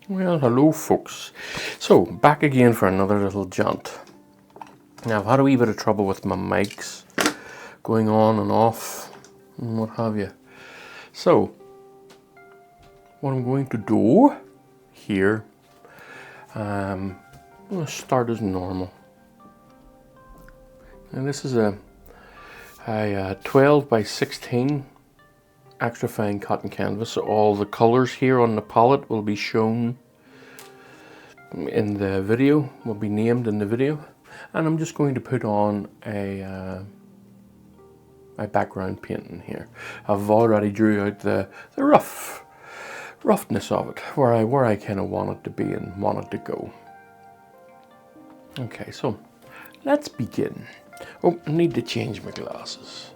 Well, hello folks. So, back again for another little jaunt. Now, I've had a wee bit of trouble with my mics going on and off and what have you. So, what I'm going to do here, I'm going to start as normal. And this is a 12 by 16 extra fine cotton canvas. So all the colors here on the palette will be shown in the video, will be named in the video. And I'm just going to put on a background painting here. I've already drew out the roughness of it, where I kind of want it to be and want it to go. Okay, so let's begin. Oh, I need to change my glasses.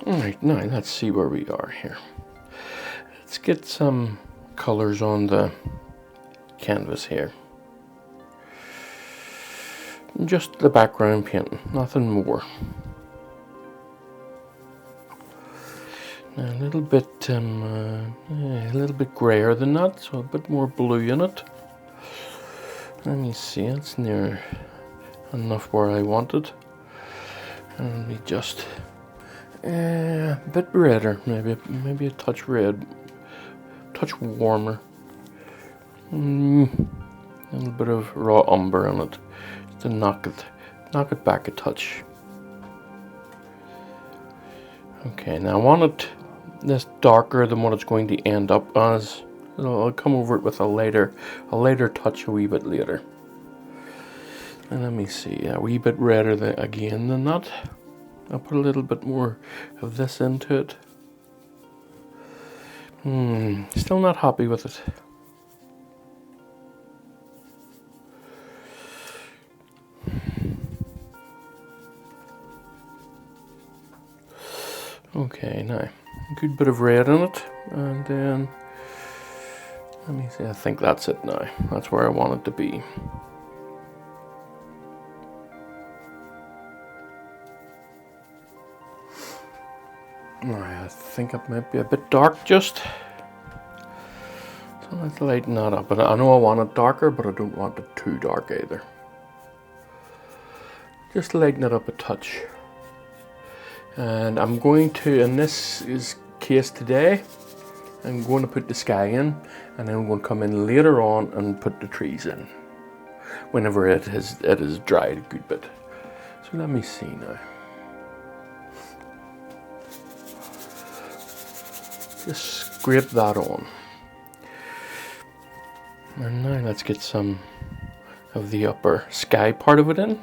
Alright, now let's see where we are here. Let's get some colors on the canvas here. Just the background painting, nothing more. A little bit grayer than that, so a bit more blue in it. Let me see, it's near enough where I want it. And we just a bit redder, maybe a touch red, touch warmer. A little bit of raw umber in it, just to knock it back a touch. Okay, now I want this darker than what it's going to end up as. I'll come over it with a lighter touch a wee bit later. And let me see, a wee bit redder again than that. I'll put a little bit more of this into it. Still not happy with it. Okay, now a good bit of red in it, and then let me see, I think that's it now. That's where I want it to be. I think it might be a bit dark just. So let's lighten that up. But I know I want it darker, but I don't want it too dark either. Just lighten it up a touch. And I'm going to, in this case today, I'm going to put the sky in, and then I'm going to come in later on and put the trees in, whenever it has dried a good bit. So let me see now. Just scrape that on. And now let's get some of the upper sky part of it in.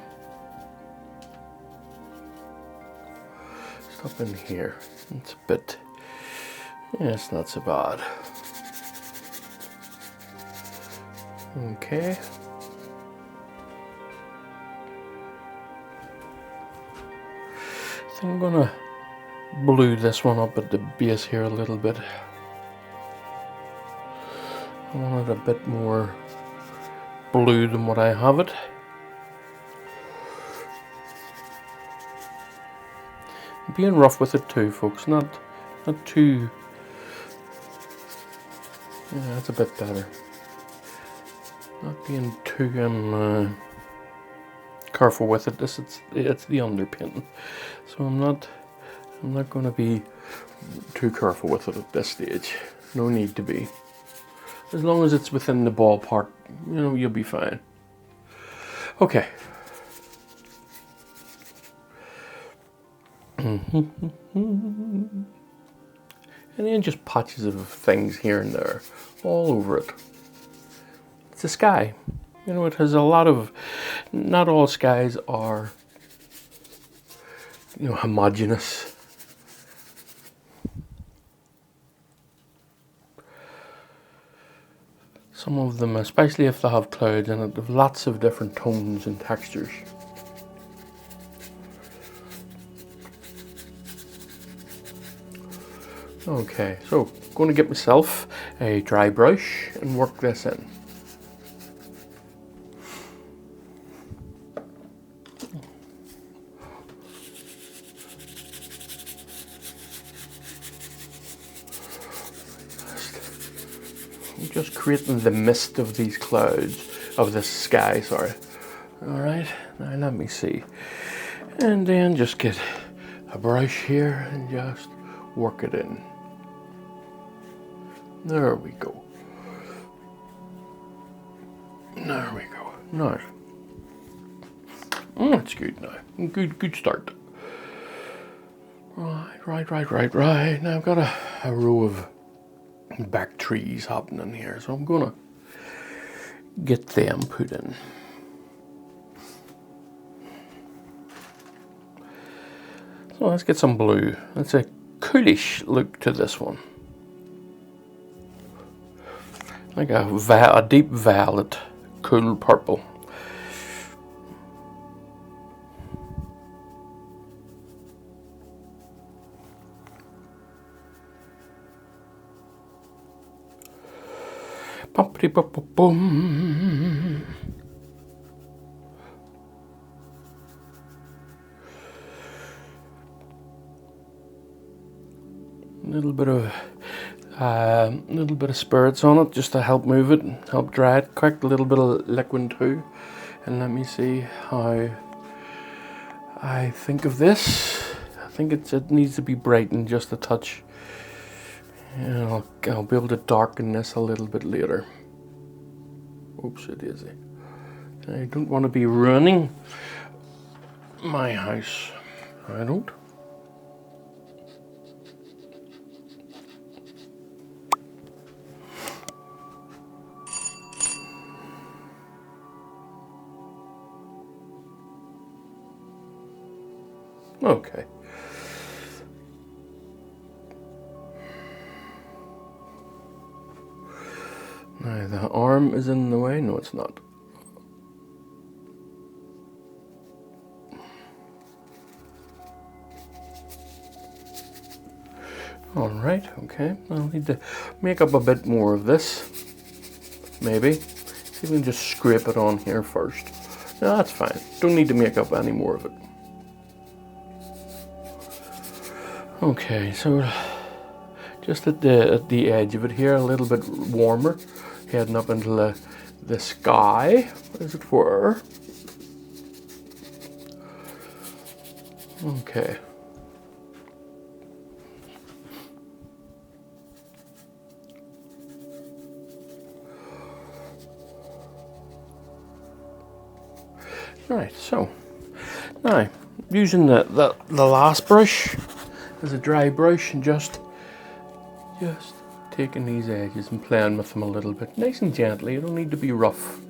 Up in here, it's a bit, yeah, it's not so bad. Okay. I think I'm gonna blue this one up at the base here a little bit. I want it a bit more blue than what I have it. Being rough with it too, folks, not too, yeah, that's a bit better. Not being too careful with it. It's the underpainting, so I'm not going to be too careful with it at this stage. No need to be. As long as it's within the ballpark, you'll be fine. Okay. And then just patches of things here and there, all over it. It's a sky. It has a lot of, not all skies are, homogeneous. Some of them, especially if they have clouds in it, have lots of different tones and textures. Okay, so going to get myself a dry brush and work this in. I'm just creating the mist of these clouds, of the sky, sorry. Alright, now let me see. And then just get a brush here and just work it in. There we go. There we go. Now, that's good now. Good start. Right. Now I've got a row of back trees happening here, so I'm gonna get them put in. So let's get some blue. That's a coolish look to this one. Like a deep violet, cool purple. Boom. Little bit of spirits on it just to help move it, help dry it quick. A little bit of liquid too, and let me see how I think of this. I think it needs to be brightened just a touch, and I'll be able to darken this a little bit later. Oopsie daisy! I don't want to be ruining my house. I don't. Okay. Now the arm is in the way. No, it's not. All right. Okay. I'll need to make up a bit more of this. Maybe. See if we can just scrape it on here first. No, that's fine. Don't need to make up any more of it. Okay, so just at the edge of it here, a little bit warmer, heading up into the sky, as it were. Okay. Right, so now using the last brush as a dry brush and just taking these edges and playing with them a little bit, nice and gently. You don't need to be rough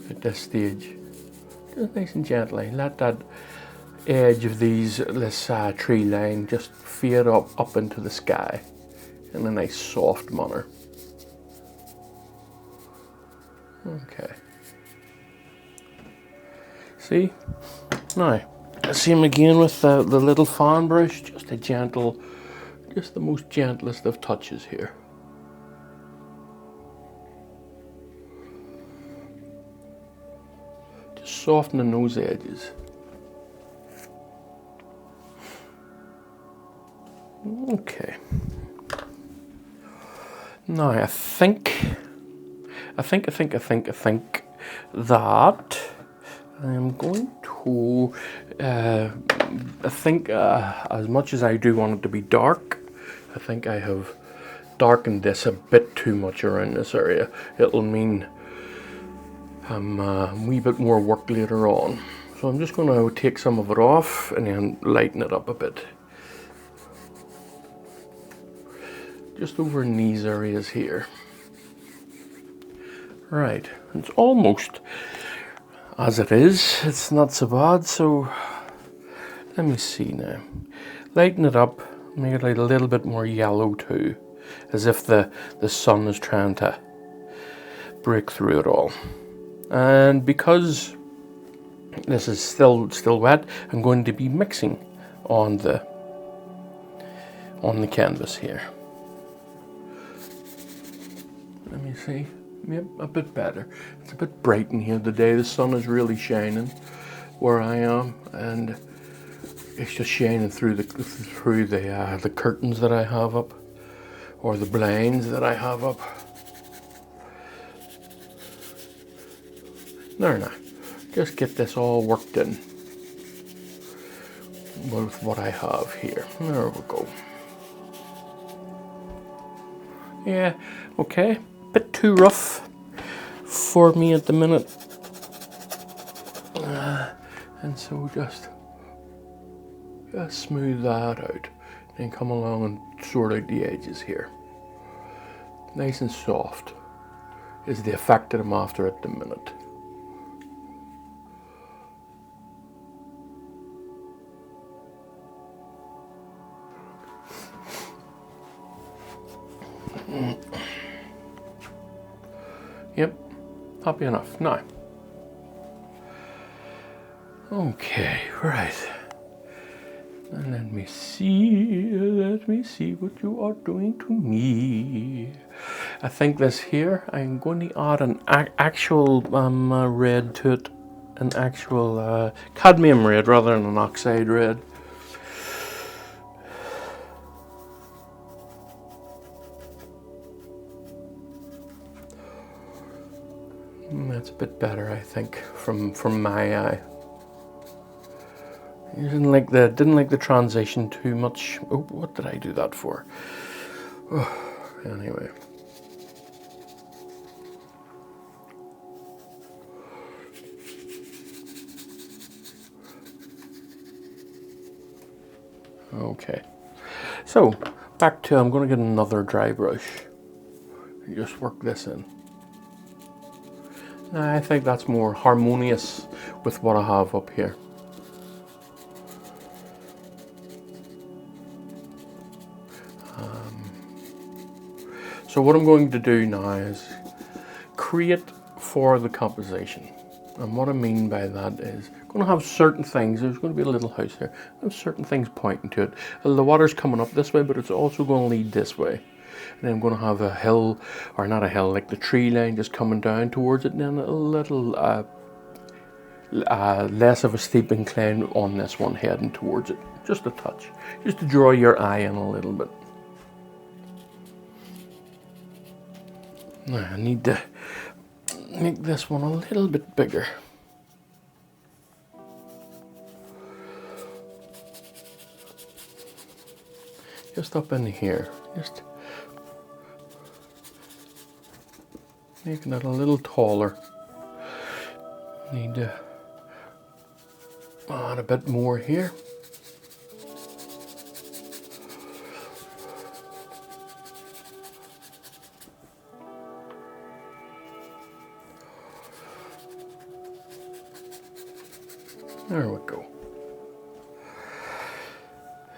at this stage. Just nice and gently. Let that edge of this tree line just fade up into the sky in a nice soft manner. Okay. See? Now, same again with the little fan brush, just a gentle, just the most gentlest of touches here. Just softening those edges. Okay. Now I think that I'm going to, as much as I do want it to be dark, I think I have darkened this a bit too much around this area. It'll mean a wee bit more work later on. So I'm just going to take some of it off and then lighten it up a bit. Just over in these areas here. Right, it's almost as it is. It's not so bad, so let me see now. Lighten it up, make it a little bit more yellow too, as if the sun is trying to break through it all. And because this is still wet, I'm going to be mixing on the canvas here. Let me see. Yep, a bit better. It's a bit bright in here today. The sun is really shining where I am, and it's just shining through the curtains that I have up, or the blinds that I have up. There now. Just get this all worked in with what I have here. There we go. Yeah, okay. Bit too rough for me at the minute. And so just smooth that out. And come along and sort out the edges here. Nice and soft is the effect that I'm after at the minute. Yep, happy enough. Now, okay, right. And let me see what you are doing to me. I think this here, I'm going to add an actual red to it, an actual cadmium red rather than an oxide red. That's a bit better, I think, from my eye. I didn't like the transition too much. Oh, what did I do that for? Oh, anyway. Okay. So, back to, I'm going to get another dry brush and just work this in. I think that's more harmonious with what I have up here. So what I'm going to do now is create for the composition. And what I mean by that is I'm going to have certain things. There's going to be a little house here. There's certain things pointing to it. The water's coming up this way, but it's also going to lead this way. And then I'm going to have a hill, or not a hill, like the tree line just coming down towards it, and then a little less of a steep incline on this one heading towards it. Just a touch. Just to draw your eye in a little bit. Now I need to make this one a little bit bigger. Just up in here. Just making it a little taller. Need to add a bit more here. There we go.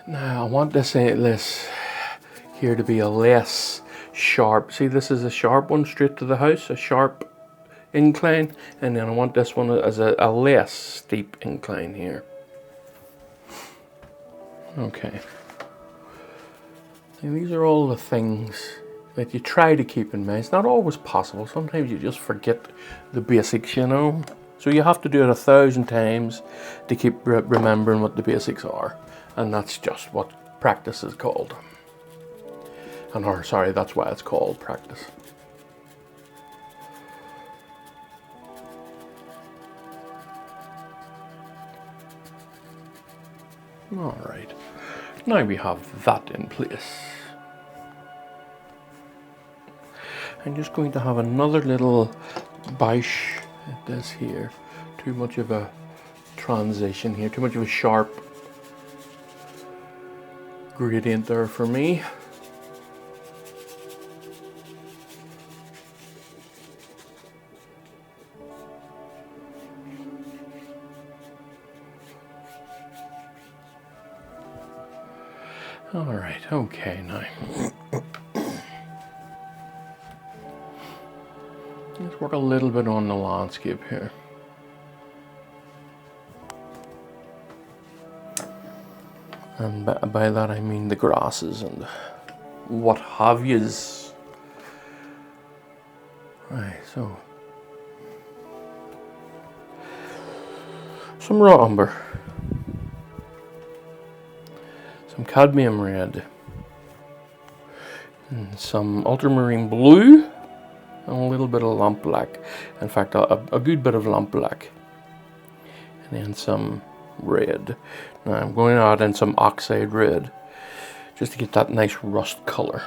Now I want this here to be a less sharp. See, this is a sharp one straight to the house, a sharp incline, and then I want this one as a less steep incline here. Okay. And these are all the things that you try to keep in mind. It's not always possible. Sometimes you just forget the basics, you know. So you have to do it 1,000 times to keep remembering what the basics are. And that's just what practice is called. Sorry, that's why it's called practice. Alright, now we have that in place. I'm just going to have another little bash at this here. Too much of a transition here, too much of a sharp gradient there for me. All right, okay, now let's work a little bit on the landscape here. And by that I mean the grasses and what have yous. Right, so some raw umber, some cadmium red, and some ultramarine blue. and a little bit of lamp black. In fact, a good bit of lamp black. And then some red. Now I'm going to add in some oxide red, just to get that nice rust color.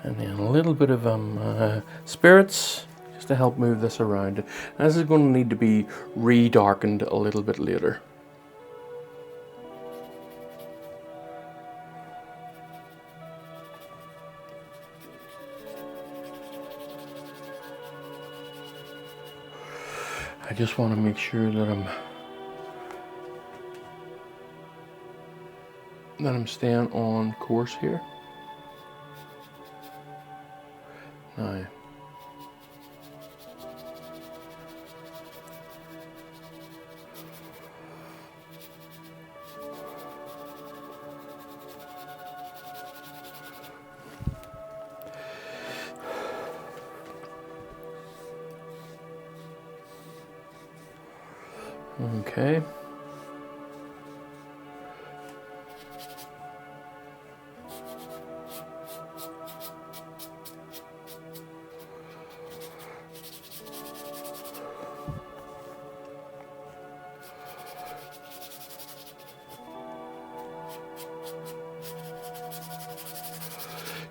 And then a little bit of spirits, just to help move this around. And this is going to need to be re-darkened a little bit later. I just want to make sure that I'm staying on course here. Now, okay.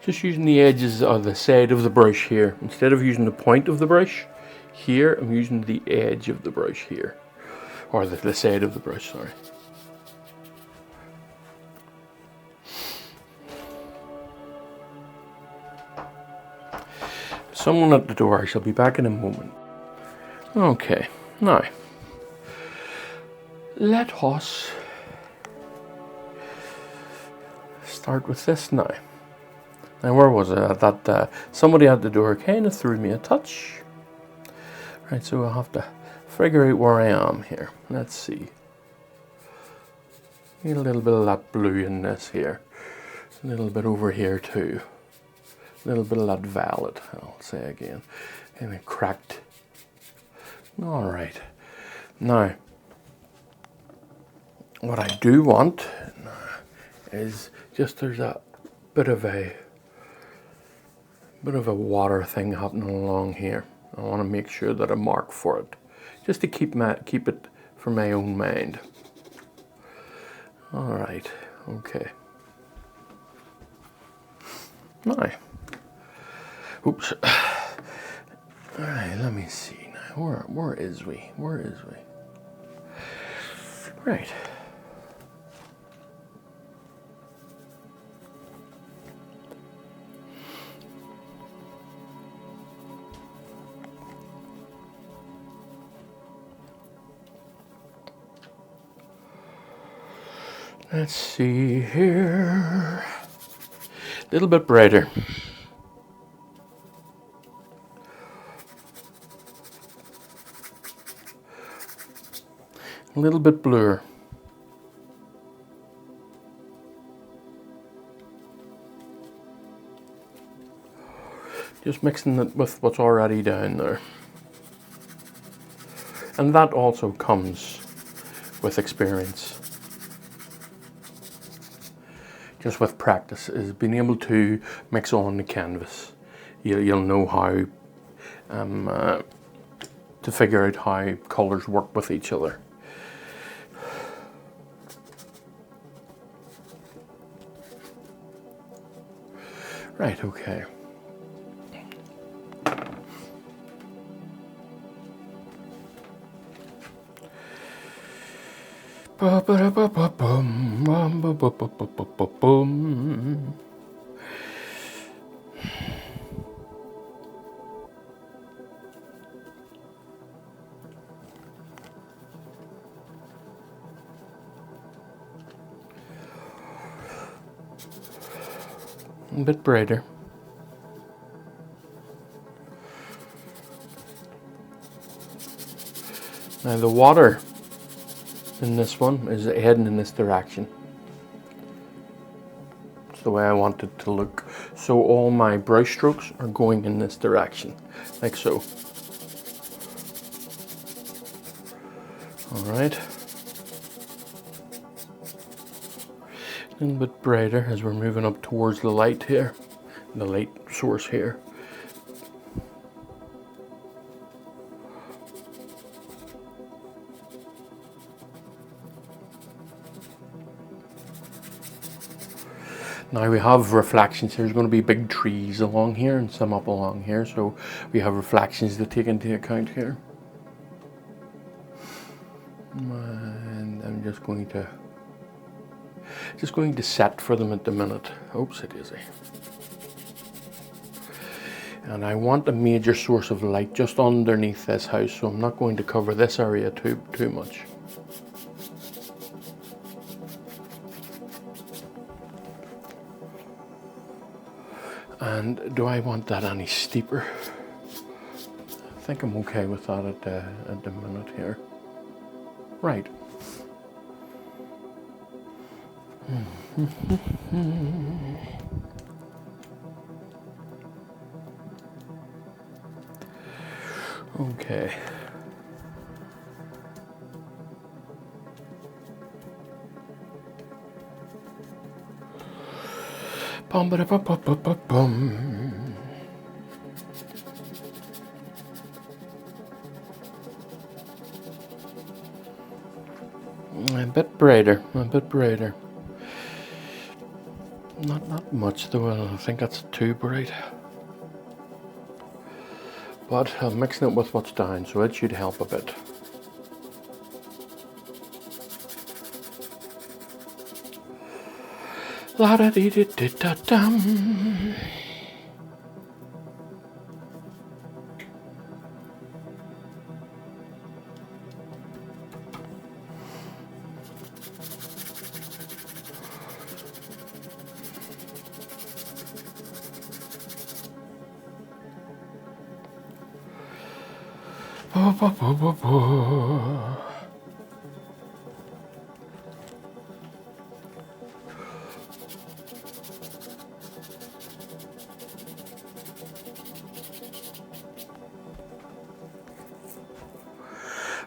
Just using the edges of the side of the brush here. Instead of using the point of the brush here, I'm using the edge of the brush here. Or the side of the brush, sorry. Someone at the door, I shall be back in a moment. Okay, now, let us start with this now. Now, where was it? That somebody at the door kind of threw me a touch. Right, so I'll have to figure out where I am here. Let's see. Need a little bit of that blue in this here. A little bit over here too. A little bit of that violet, I'll say again. And it cracked. All right. Now, what I do want is just there's a bit of a water thing happening along here. I want to make sure that I mark for it, just to keep it for my own mind. All right, okay. Now, oops. All right, let me see now. Where is we? Where is we? Right. Let's see here. A little bit brighter. A little bit bluer. Just mixing it with what's already down there. And that also comes with experience. Just with practice, is being able to mix on the canvas. You'll know how to figure out how colours work with each other. Right, okay. A bit brighter. Now the water in this one is heading in this direction. It's the way I want it to look. So all my brush strokes are going in this direction, like so. All right. A little bit brighter as we're moving up towards the light here, the light source here. Now we have reflections. There's going to be big trees along here and some up along here, so we have reflections to take into account here. And I'm just going to set for them at the minute. Oops, it is. And I want a major source of light just underneath this house, so I'm not going to cover this area too much. And do I want that any steeper? I think I'm okay with that at the minute here. Right. Okay. Bum ba da bum bum bum bum bum. A bit brighter, a bit brighter. Not much though. I don't think that's too bright. But I'm mixing it with what's down, so it should help a bit. La da dee dee dee da dum.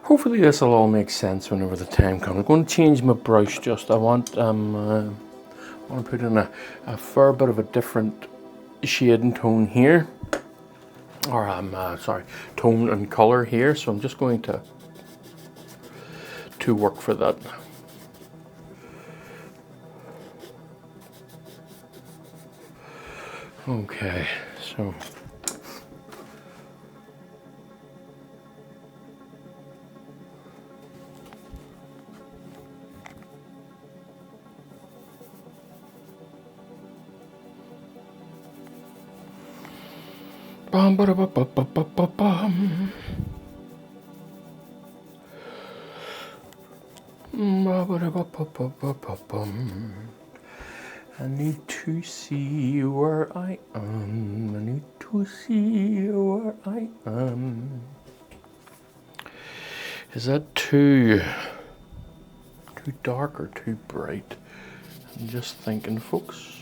Hopefully this will all make sense whenever the time comes. I'm going to change my brush just. I want to put in a fair bit of a different shade and tone here. Or sorry, tone and color here. So I'm just going to work for that. Okay, so. Bum ba da ba ba ba ba ba bum. Ba ba da ba ba ba ba ba bum. I need to see where I am. I need to see where I am. Is that too dark or too bright? I'm just thinking, folks.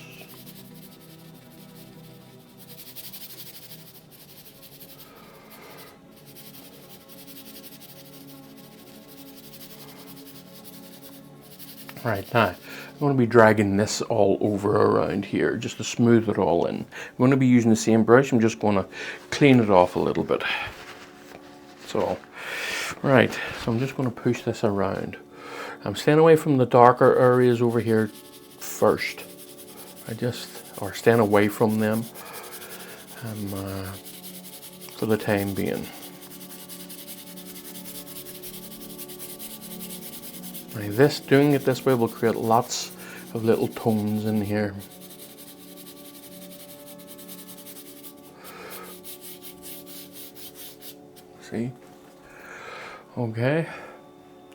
Right, now I'm going to be dragging this all over around here just to smooth it all in. I'm going to be using the same brush. I'm just going to clean it off a little bit. So, right, so I'm just going to push this around. I'm staying away from the darker areas over here first. Or staying away from them for the time being. Now doing it this way will create lots of little tones in here. See? Okay.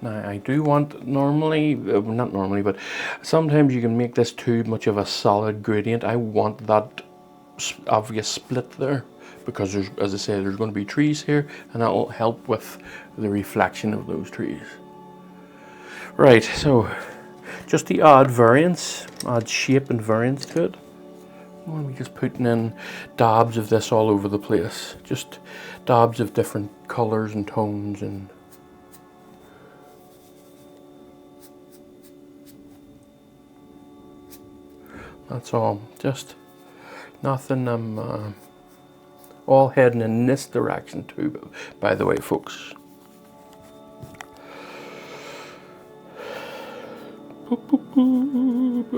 Now I do want normally, not normally, but sometimes you can make this too much of a solid gradient. I want that obvious split there because there's, as I say, there's going to be trees here and that will help with the reflection of those trees. Right, so just to add variance, add shape and variance to it. I'm going to be just putting in dabs of this all over the place. Just dabs of different colours and tones and that's all. Just nothing. I'm all heading in this direction too, by the way, folks. Boop, boop, boop.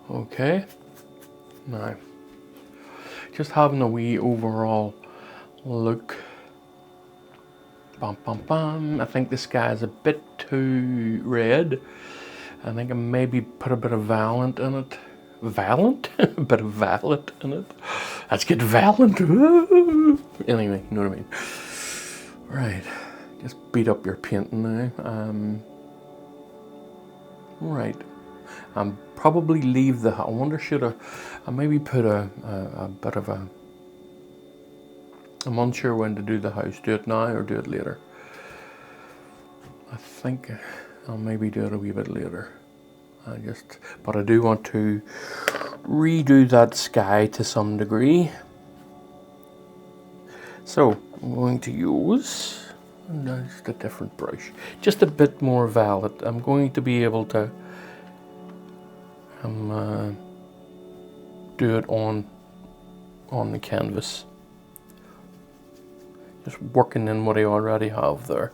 Okay, now just having a wee overall look. Bum, bum, bum. I think the sky is a bit too red. I think I maybe put a bit of Valent in it. Valent? A bit of Valent in it. Let's get Valent. Anyway, you know what I mean. Right, just beat up your painting now. Right, probably leave the. I wonder should I maybe put a bit of a. I'm unsure when to do the house. Do it now or do it later. I think I'll maybe do it a wee bit later. But I do want to redo that sky to some degree. So I'm going to use just a different brush, just a bit more Violet. I'm going to be able to do it on the canvas. Just working in what I already have there.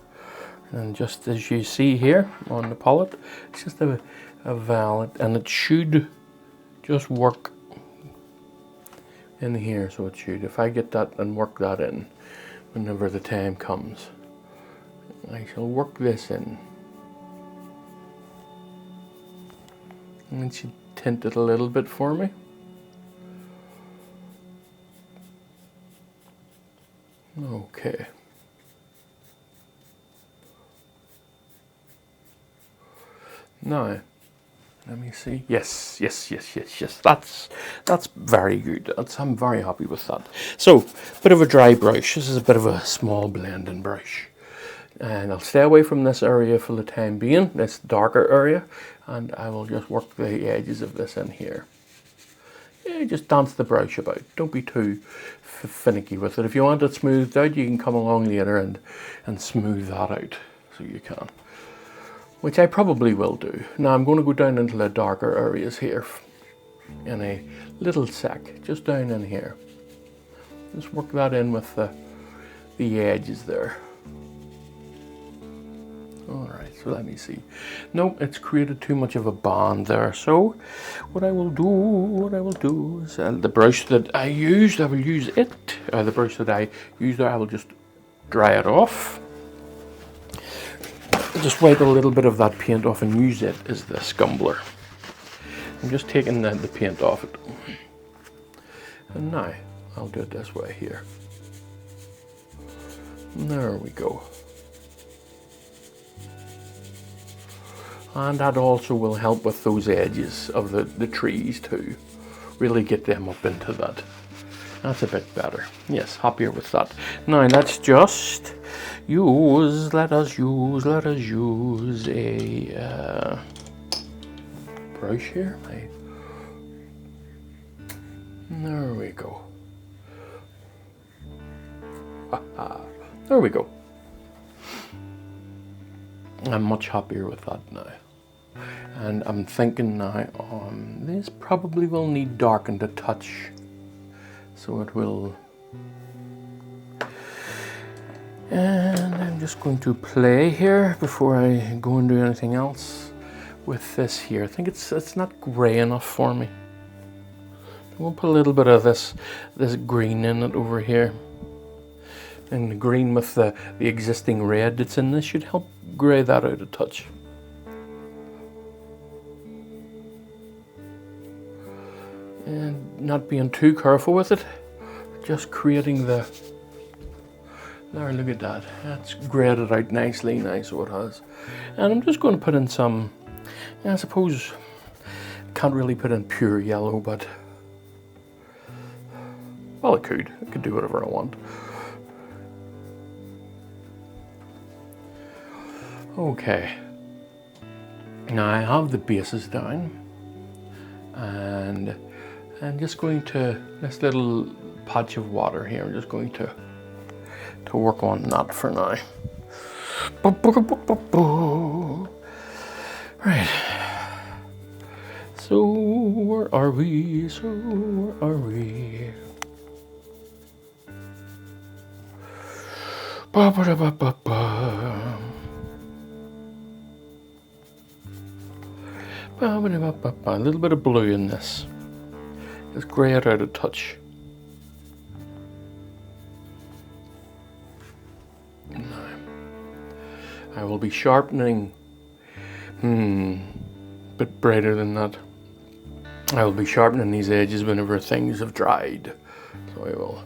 And just as you see here on the palette, it's just a Violet, and it should just work in here. So it should, if I get that and work that in whenever the time comes, I shall work this in. And it should tint it a little bit for me. Okay. Now, let me see. Yes. That's very good. I'm very happy with that. So, bit of a dry brush. This is a bit of a small blending brush. And I'll stay away from this area for the time being, this darker area, and I will just work the edges of this in here. Yeah, just dance the brush about. Don't be too finicky with it. If you want it smoothed out, you can come along later and smooth that out, so you can. Which I probably will do. Now I'm going to go down into the darker areas here in a little sec, just down in here. Just work that in with the edges there. Alright, so let me see. No, it's created too much of a bond there. So what I will do is the brush that I used, I will use it. The brush that I used there, I will just dry it off. Just wipe a little bit of that paint off and use it as the scumbler. I'm just taking the paint off it. And now I'll do it this way here. There we go. And that also will help with those edges of the trees too. Really get them up into that. That's a bit better. Yes, happier with that. Now let's just let us use a brush here. There we go. There we go. I'm much happier with that now. And I'm thinking now, this probably will need darkened a touch. So it will. And I'm just going to play here before I go and do anything else with this here. I think it's not grey enough for me. We'll put a little bit of this green in it over here. And the green with the existing red that's in this should help grey that out a touch. And not being too careful with it, just creating the. There, look at that. That's grayed it out nicely, nice so it has. And I'm just going to put in some. I suppose can't really put in pure yellow, but well, I could do whatever I want. Okay. Now I have the bases down, and I'm just going to, this little patch of water here, I'm just going to work on that for now. Right. So where are we? Ba ba ba ba ba. Ba ba ba ba ba. A little bit of blue in this. Just grey it out a touch. Now, I will be sharpening. A bit brighter than that. I will be sharpening these edges whenever things have dried. So I will.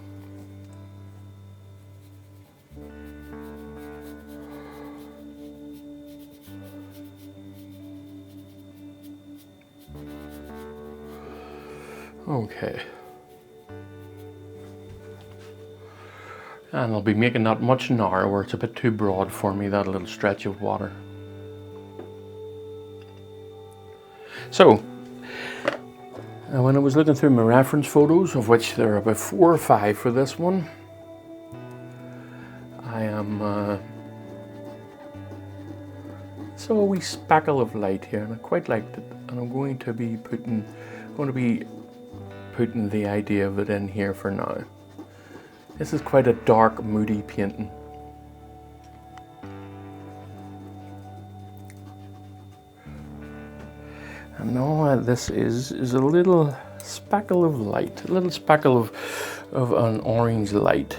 Okay. And I'll be making that much narrower. It's a bit too broad for me, that little stretch of water. So, when I was looking through my reference photos, of which there are about 4 or 5 for this one, I am so a wee speckle of light here, and I quite liked it. And I'm going to be putting the idea of it in here for now. This is quite a dark, moody painting. And all this is a little speckle of light, a little speckle of an orange light.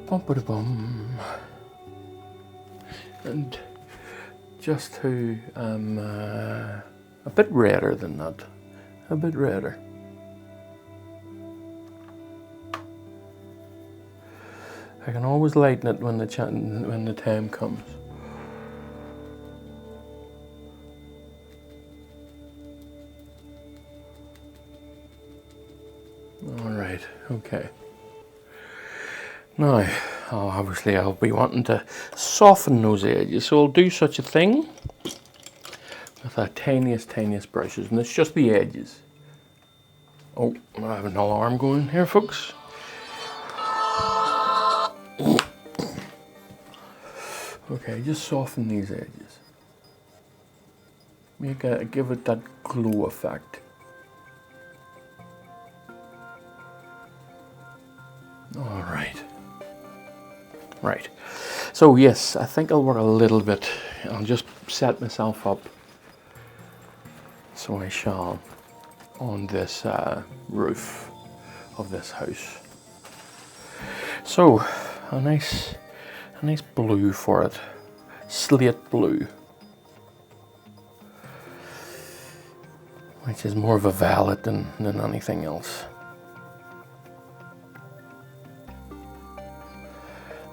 Bum-ba-da-bum. And just to a bit redder than that, a bit redder. I can always lighten it when the time comes. All right, okay. Now, obviously I'll be wanting to soften those edges, so I'll do such a thing with the tiniest brushes, and it's just the edges. Oh, I have an alarm going here, folks. Okay, just soften these edges. Give it that glow effect. All right. Right. So yes, I think I'll work a little bit. I'll just set myself up. So I shall on this roof of this house. So a nice blue for it, slate blue, which is more of a violet than anything else.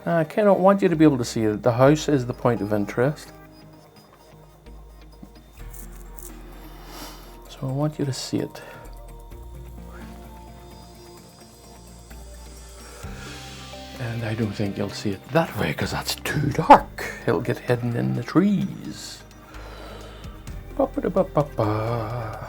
Now, I kind of want you to be able to see that the house is the point of interest. So I want you to see it. And I don't think you'll see it that way because that's too dark. It'll get hidden in the trees. Ba-ba-da-ba-ba-ba.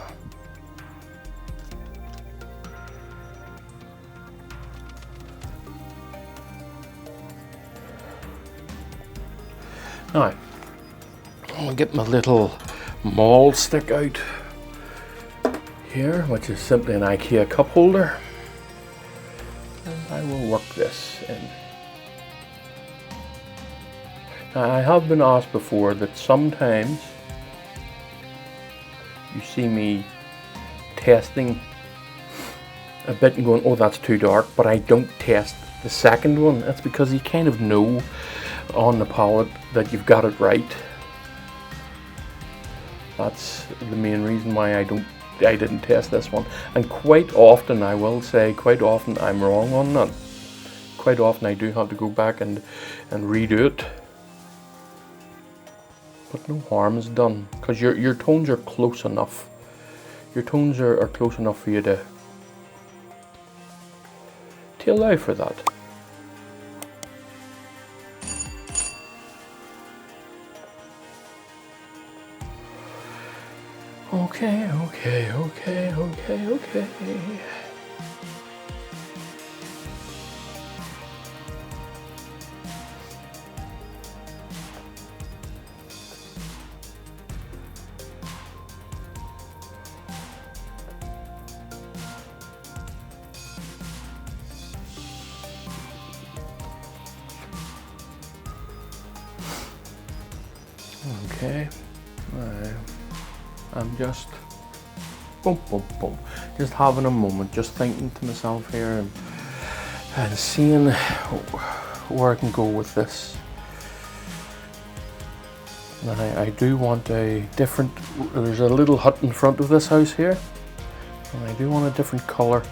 Now, I'll get my little maul stick out here, which is simply an IKEA cup holder. And I will work this in. Now, I have been asked before that sometimes you see me testing a bit and going, oh, that's too dark, but I don't test the second one. That's because you kind of know on the palette that you've got it right. That's the main reason why I didn't test this one. And quite often, I will say, quite often I'm wrong on that. Quite often I do have to go back and redo it. But no harm is done, because your tones are close enough. Your tones are close enough for you to allow for that. Okay. Okay, I'm just boom, boom, boom, just having a moment, just thinking to myself here and seeing where I can go with this. And I do want a different, there's a little hut in front of this house here, and I do want a different colour,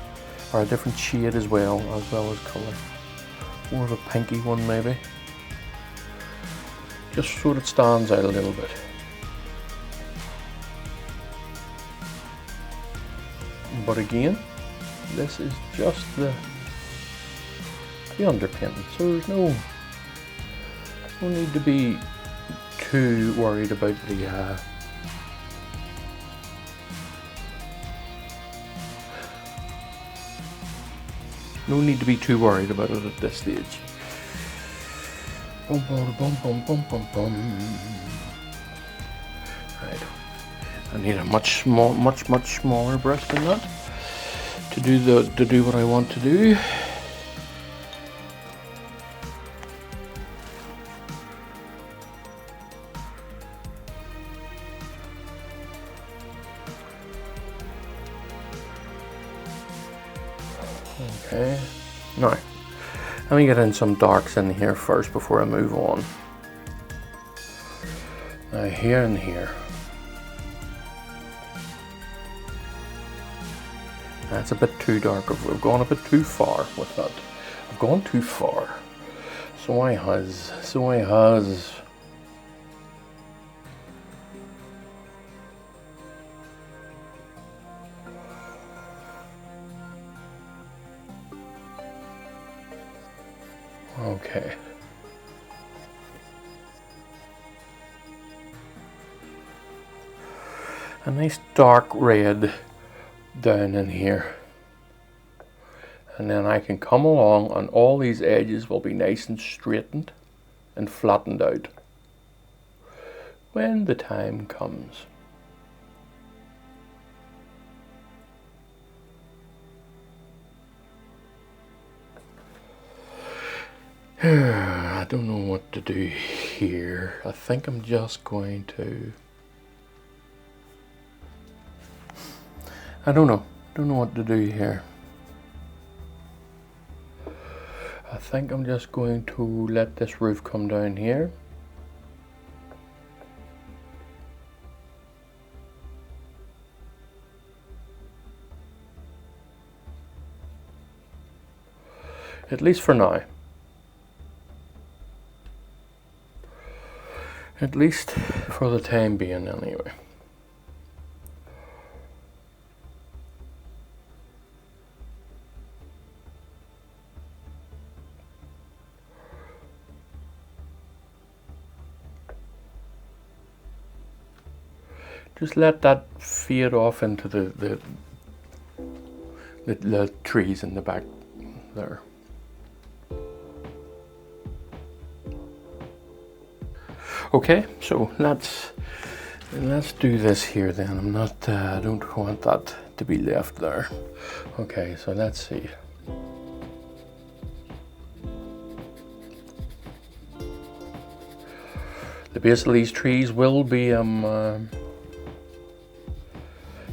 or a different shade as well as colour. More of a pinky one maybe. Just so it stands out a little bit. But again, this is just the underpinning, so there's no need to be too worried about the no need to be too worried about it at this stage. Bum, bum, bum, bum, bum, bum, bum. Right. I need a much smaller brush than that to do what I want to do. Okay. Now, let me get in some darks in here first before I move on. Now here and here. That's a bit too dark. I've gone a bit too far with that. I've gone too far. So I has. Okay. A nice dark red down in here. And then I can come along and all these edges will be nice and straightened and flattened out when the time comes. I don't know what to do here. I think I'm just going to... I don't know what to do here. I think I'm just going to let this roof come down here. At least for now. At least for the time being, anyway. Just let that fade off into the trees in the back there. Okay, so let's do this here then. I'm not, I don't want that to be left there. Okay, so let's see. The base of these trees will be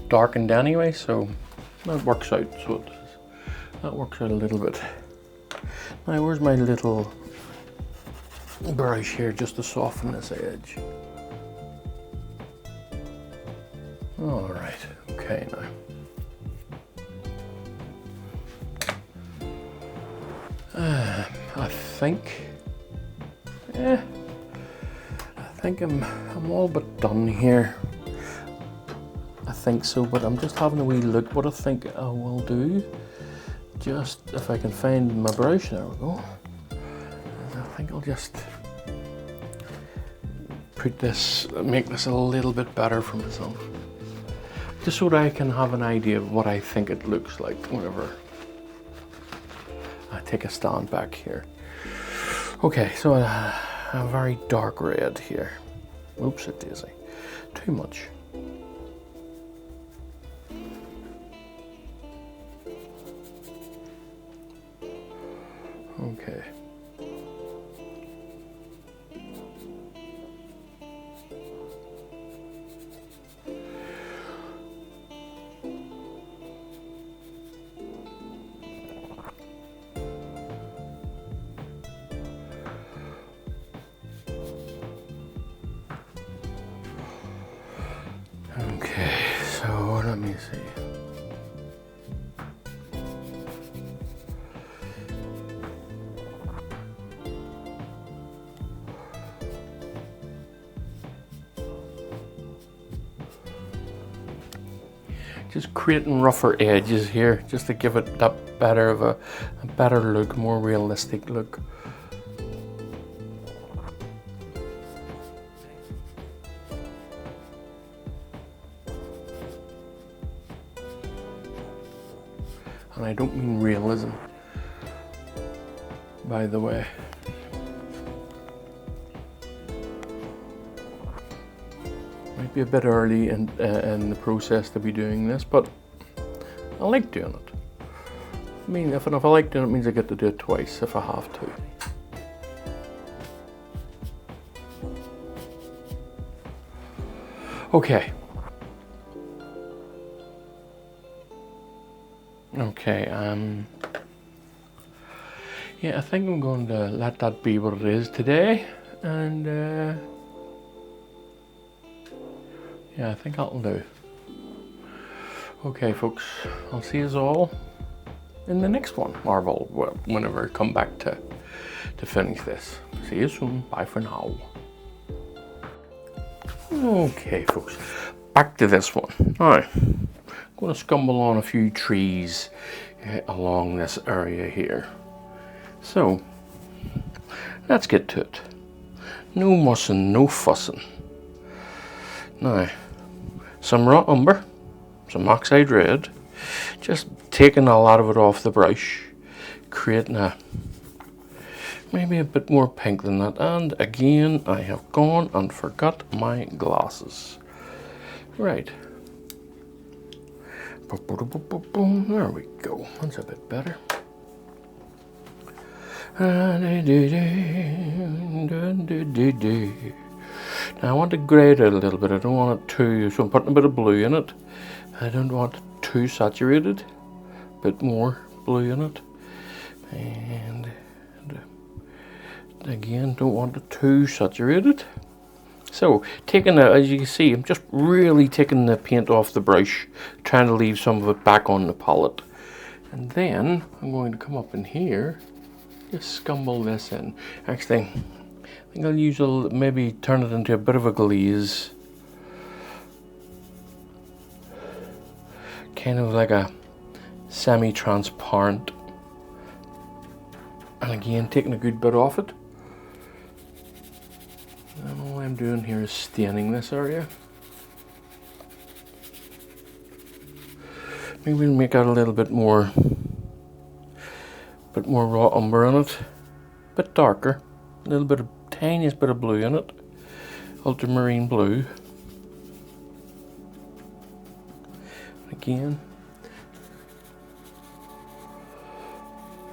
darkened anyway, so that works out. So that works out a little bit. Now, where's my little brush here just to soften this edge? All right, okay now. I think I'm all but done here. I think so, but I'm just having a wee look what I think I will do. Just if I can find my brush, there we go. I think I'll just make this a little bit better for myself. Just so that I can have an idea of what I think it looks like whenever I take a stand back here. Okay, so a very dark red here. Oops, it is too much. Okay. see. Just creating rougher edges here, just to give it that better of a better look, more realistic look. And I don't mean realism, by the way. Might be a bit early in the process to be doing this, but I like doing it. I mean, if I like doing it, it means I get to do it twice if I have to. Okay. Okay, yeah, I think I'm going to let that be what it is today, and yeah, I think that'll do. Okay, folks, I'll see you all in the next one, or well, whenever I come back to finish this. See you soon. Bye for now. Okay, folks, back to this one. All right, I'm going to stumble on a few trees along this area here. So, let's get to it. No mussing, no fussing. Now, some raw umber, some oxide red, just taking a lot of it off the brush, creating maybe a bit more pink than that. And again, I have gone and forgot my glasses. Right. There we go. That's a bit better. Now I want to grade it a little bit. I don't want it too, so I'm putting a bit of blue in it. I don't want it too saturated. A bit more blue in it. And again, don't want it too saturated. So, as you can see, I'm just really taking the paint off the brush, trying to leave some of it back on the palette. And then I'm going to come up in here, just scumble this in. Actually, I think I'll use maybe turn it into a bit of a glaze. Kind of like a semi-transparent. And again, taking a good bit off it. And all I'm doing here is staining this area. Maybe we'll make out a little bit more raw umber in it. A bit darker. A little bit of tiniest bit of blue in it. Ultramarine blue. Again.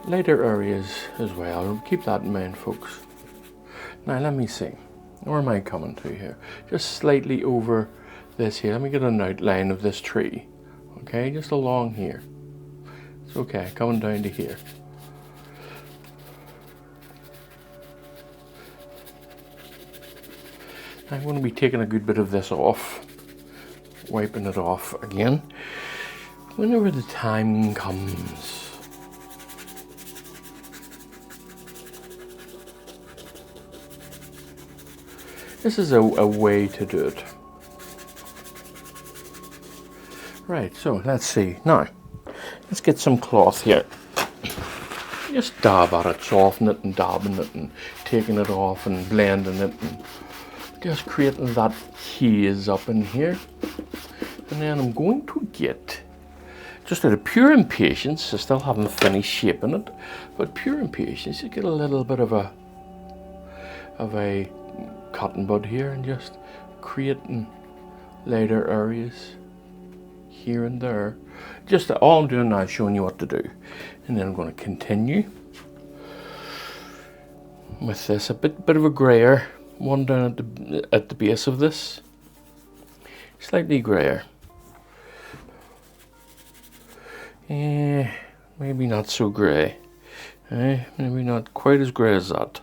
Lighter areas as well. Keep that in mind, folks. Now let me see. Where am I coming to here? Just slightly over this here. Let me get an outline of this tree. Okay, just along here. It's okay, coming down to here. I'm going to be taking a good bit of this off. Wiping it off again. Whenever the time comes. This is a way to do it. Right, so let's see. Now, let's get some cloth here. Just dab at it, soften it and dabbing it and taking it off and blending it and just creating that haze up in here. And then I'm going to get, just out of pure impatience, I still haven't finished shaping it, but pure impatience, you get a little bit of a cotton bud here and just creating lighter areas here and there. Just all I'm doing now is showing you what to do, and then I'm going to continue with this. A bit of a grayer one down at the base of this, slightly grayer. Maybe not so grey. Maybe not quite as grey as that.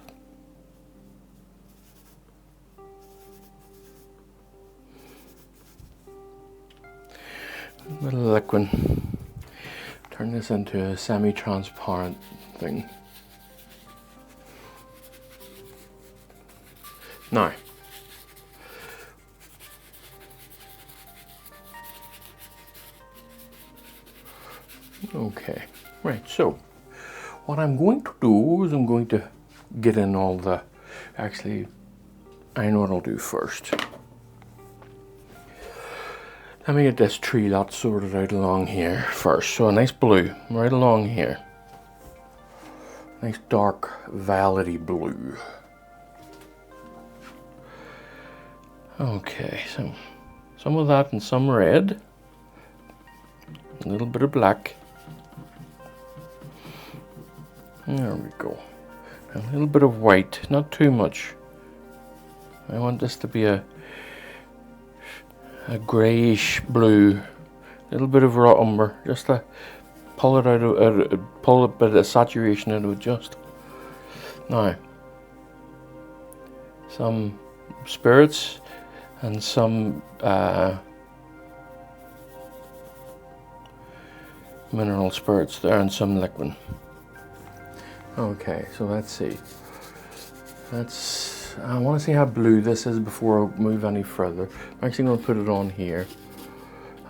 bit of liquid. Turn this into a semi-transparent thing. Now, okay, right, so what I'm going to do is I'm going to get in all the, actually, I know what I'll do first. Let me get this tree lot sorted out along here first. So a nice blue right along here. Nice dark violet-y blue. Okay, so some of that and some red. A little bit of black. There we go. A little bit of white, not too much. I want this to be a greyish blue, a little bit of raw umber, just to pull it out, pull a bit of saturation out of it just. Now, some spirits and some mineral spirits there and some liquid. Okay, so let's see. I want to see how blue this is before I move any further. I'm actually going to put it on here.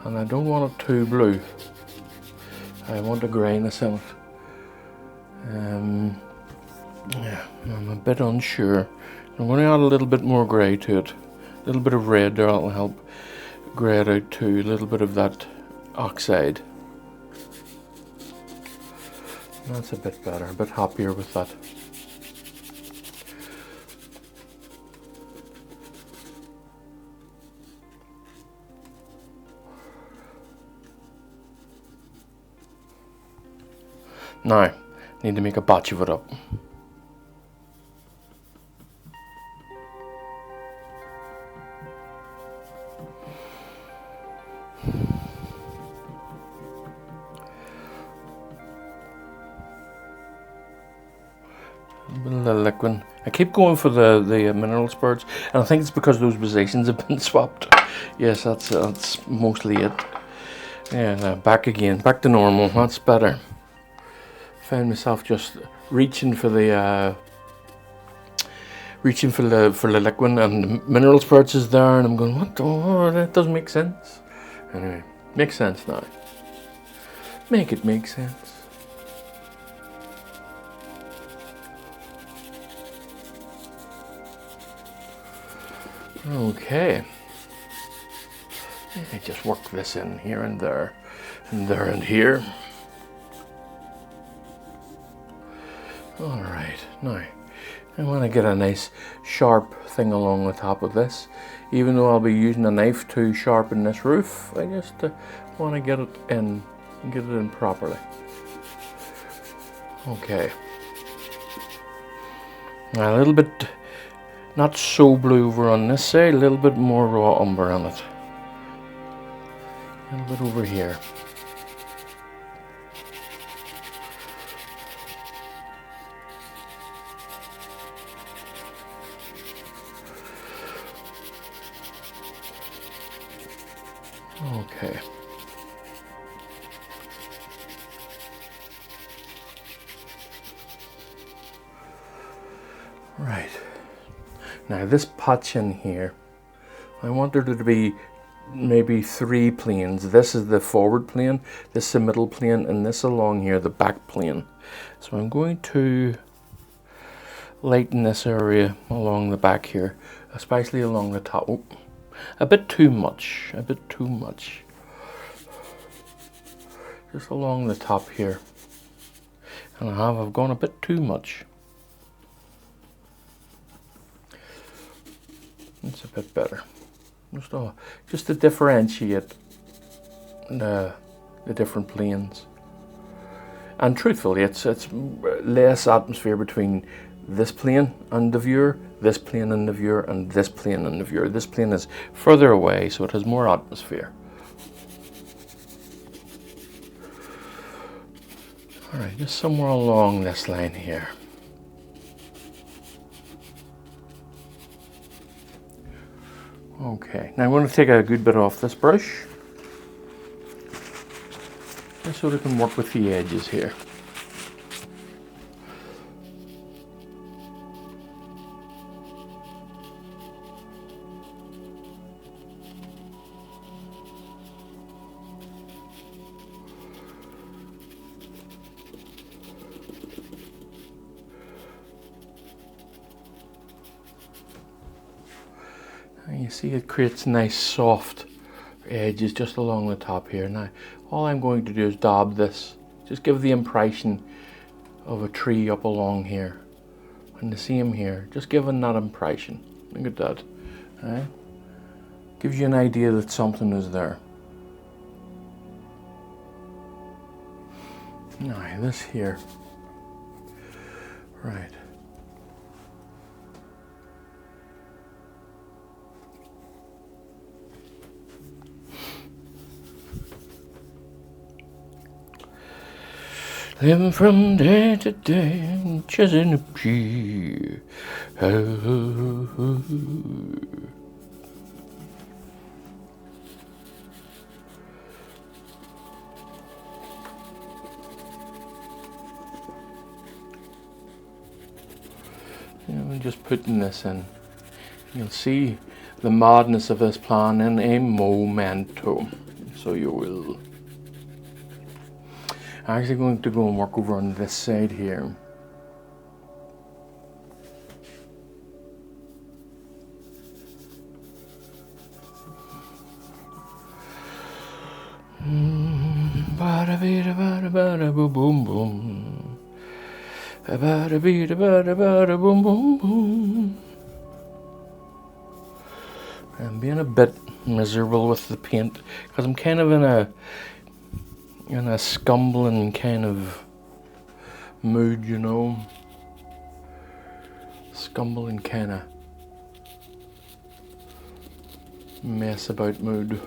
And I don't want it too blue. I want a greyness in it. Yeah, I'm a bit unsure. I'm going to add a little bit more grey to it. A little bit of red there will help grey it out too. A little bit of that oxide. That's a bit better, a bit happier with that. Now, need to make a batch of it up. A bit of the liquid. I keep going for the mineral spirits, and I think it's because those positions have been swapped. Yes, that's mostly it. Yeah, back again, back to normal. That's better. Found myself just reaching for the liquid, and the mineral spirits is there, and I'm going, what? Oh, that doesn't make sense. Anyway, makes sense now. Make it make sense. Okay. I just work this in here and there, and there and here. Alright, now I want to get a nice sharp thing along the top of this. Even though I'll be using a knife to sharpen this roof, I just want to get it in properly. Okay. Now a little bit, not so blue over on this side, a little bit more raw umber on it. A little bit over here. Okay. Right. Now this patch in here, I want there to be maybe 3 planes. This is the forward plane, this is the middle plane, and this along here, the back plane. So I'm going to lighten this area along the back here, especially along the top. Oh, a bit too much, a bit too much. Just along the top here. And I've gone a bit too much. It's a bit better. Just to differentiate the different planes. And truthfully, it's less atmosphere between this plane and the viewer, this plane and the viewer, and this plane and the viewer. This plane is further away, so it has more atmosphere. Alright, just somewhere along this line here. Okay, now I'm going to take a good bit off this brush. so they can work with the edges here. And you see it creates nice soft edges just along the top here. Now all I'm going to do is dab this, just give the impression of a tree up along here, and the same here, just giving that impression. Look at that, right? Gives you an idea that something is there. Now this here, right. Living from day to day, chasing a pea. I'm just putting this in. You'll see the madness of this plan in a momento. So you will. I'm actually going to go and work over on this side here. Bada bida bada bada boom boom boom. Bada bida bada bada boom boom boom. I'm being a bit miserable with the paint because I'm kind of in a scumbling kind of mood, you know. Scumbling kind of mess about mood.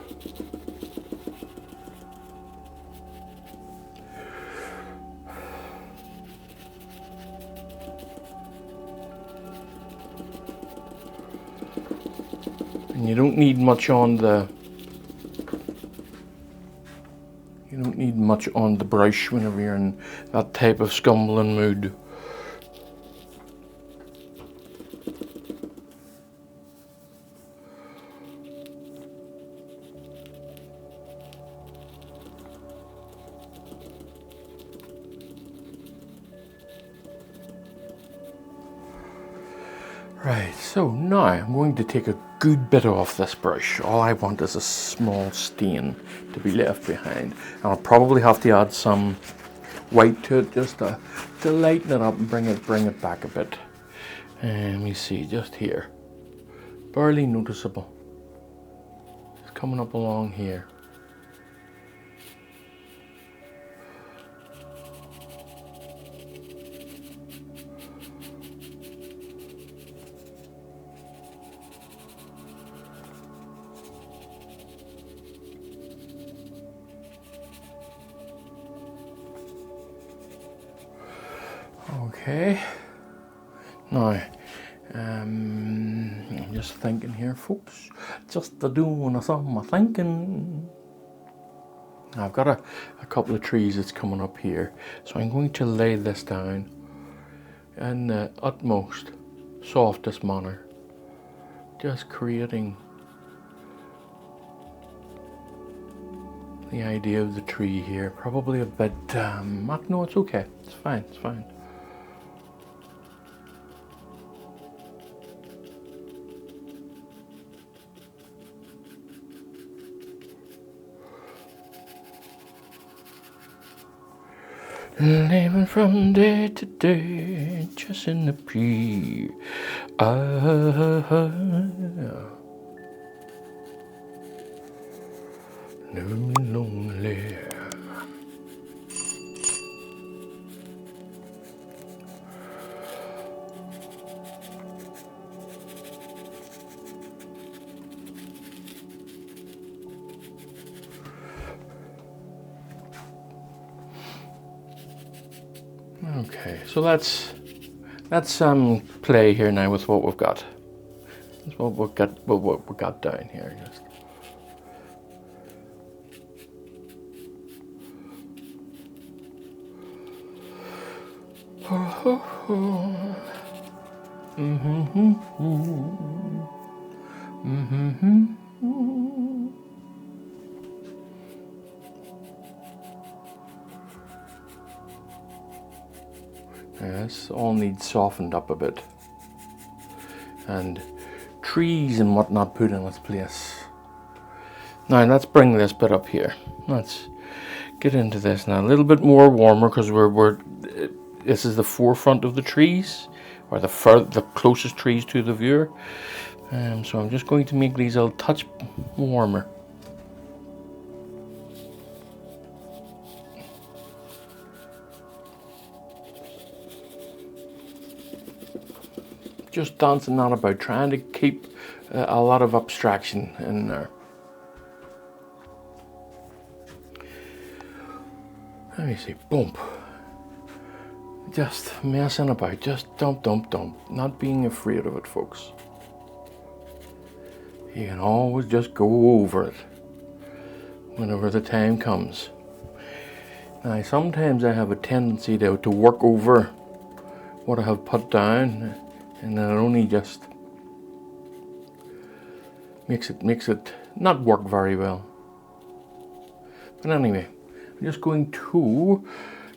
And you don't need much on the brush whenever you're in that type of scumbling mood. Right, so now I'm going to take a good bit off this brush. All I want is a small stain to be left behind. And I'll probably have to add some white to it just to lighten it up and bring it back a bit. And let me see, just here. Barely noticeable. It's coming up along here. Okay, now I'm just thinking here, folks, just doing some thinking. I've got a couple of trees that's coming up here, so I'm going to lay this down in the utmost softest manner, just creating the idea of the tree here. Probably a bit, no, it's okay, it's fine, it's fine. Living from day to day, chasing the pea. Never be lonely. Okay, so let's play here now with what we've got. That's what we got down here. Just. This all needs softened up a bit, and trees and whatnot put in its place. Now let's bring this bit up here. Let's get into this now. A little bit more warmer because this is the forefront of the trees, or the closest trees to the viewer. So I'm just going to make these a little touch warmer. Just dancing that about, trying to keep a lot of abstraction in there. Let me see, bump. Just messing about, just dump. Not being afraid of it, folks. You can always just go over it whenever the time comes. Now, sometimes I have a tendency to work over what I have put down, and then it only just makes it not work very well. But anyway, I'm just going to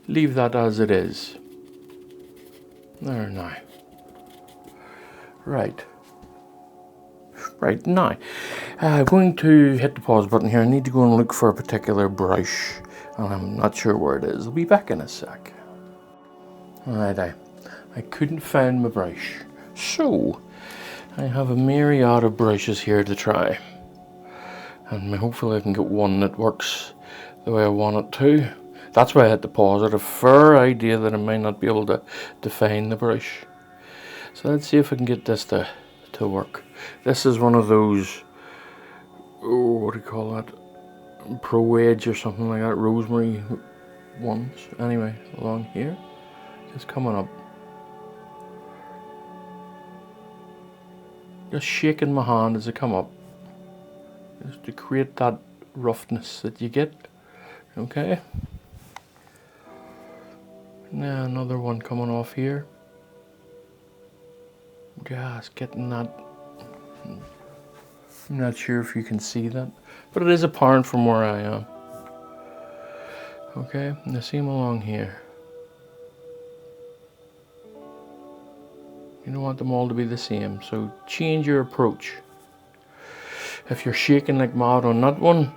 leave that as it is. There now. Right now, I'm going to hit the pause button here. I need to go and look for a particular brush, and I'm not sure where it is. I'll be back in a sec. Alright, I couldn't find my brush, so I have a myriad of brushes here to try, and hopefully I can get one that works the way I want it to. That's why I had to pause. I had a fair idea that I might not be able to find the brush. So let's see if I can get this to work. This is one of those, what do you call that? Pro Edge or something like that, rosemary ones. Anyway, along here, just coming up. Just shaking my hand as I come up, just to create that roughness that you get. Okay. Now another one coming off here. Just getting that. I'm not sure if you can see that, but it is apparent from where I am. Okay, and the same along here. You don't want them all to be the same, so change your approach. If you're shaking like mad on that one,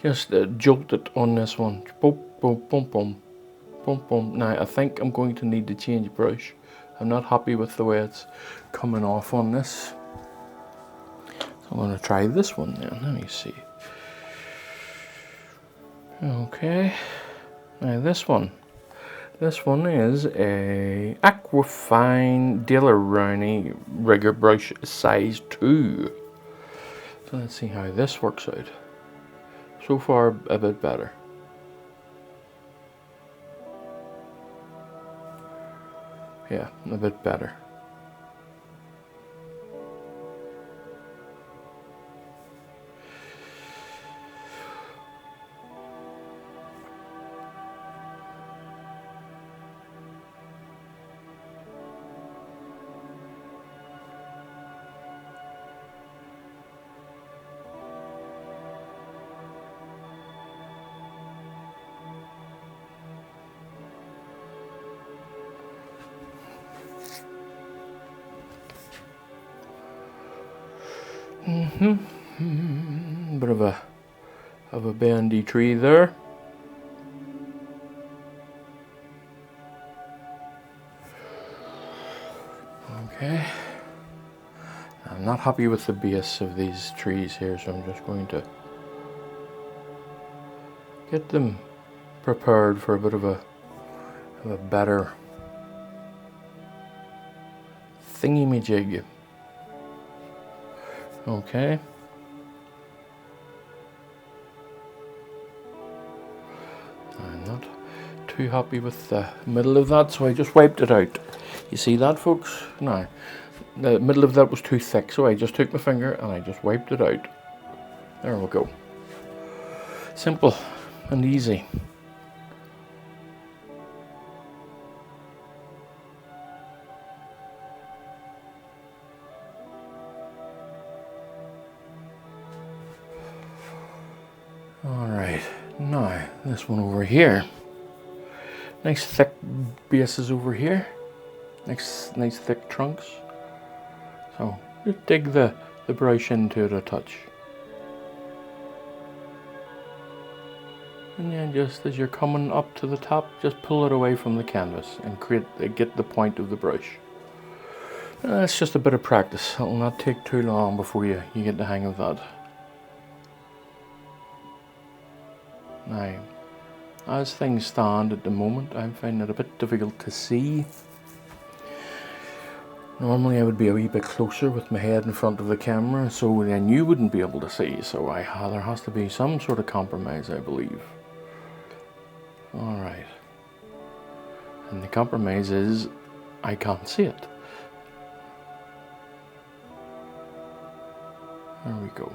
just jolt it on this one. Boom, boom, boom, boom, boom, boom. Now I think I'm going to need to change brush. I'm not happy with the way it's coming off on this. So I'm going to try this one then. Let me see. Okay. Now this one. This one is a Aquafine Daler-Rowney rigger brush size 2. So let's see how this works out. So far a bit better. Yeah, a bit better. Bit of a bendy tree there. Okay. I'm not happy with the base of these trees here, so I'm just going to get them prepared for a bit of a better thingy-majig. Okay. I'm not too happy with the middle of that, so I just wiped it out. You see that, folks? Now, the middle of that was too thick, so I just took my finger and I just wiped it out. There we go. Simple and easy. This one over here. Nice thick bases over here. Nice thick trunks. So just dig the brush into it a touch. And then just as you're coming up to the top, just pull it away from the canvas and get the point of the brush. That's just a bit of practice. It'll not take too long before you get the hang of that. Now, as things stand at the moment, I'm finding it a bit difficult to see. Normally I would be a wee bit closer with my head in front of the camera, so then you wouldn't be able to see. So there has to be some sort of compromise, I believe. Alright. And the compromise is I can't see it. There we go.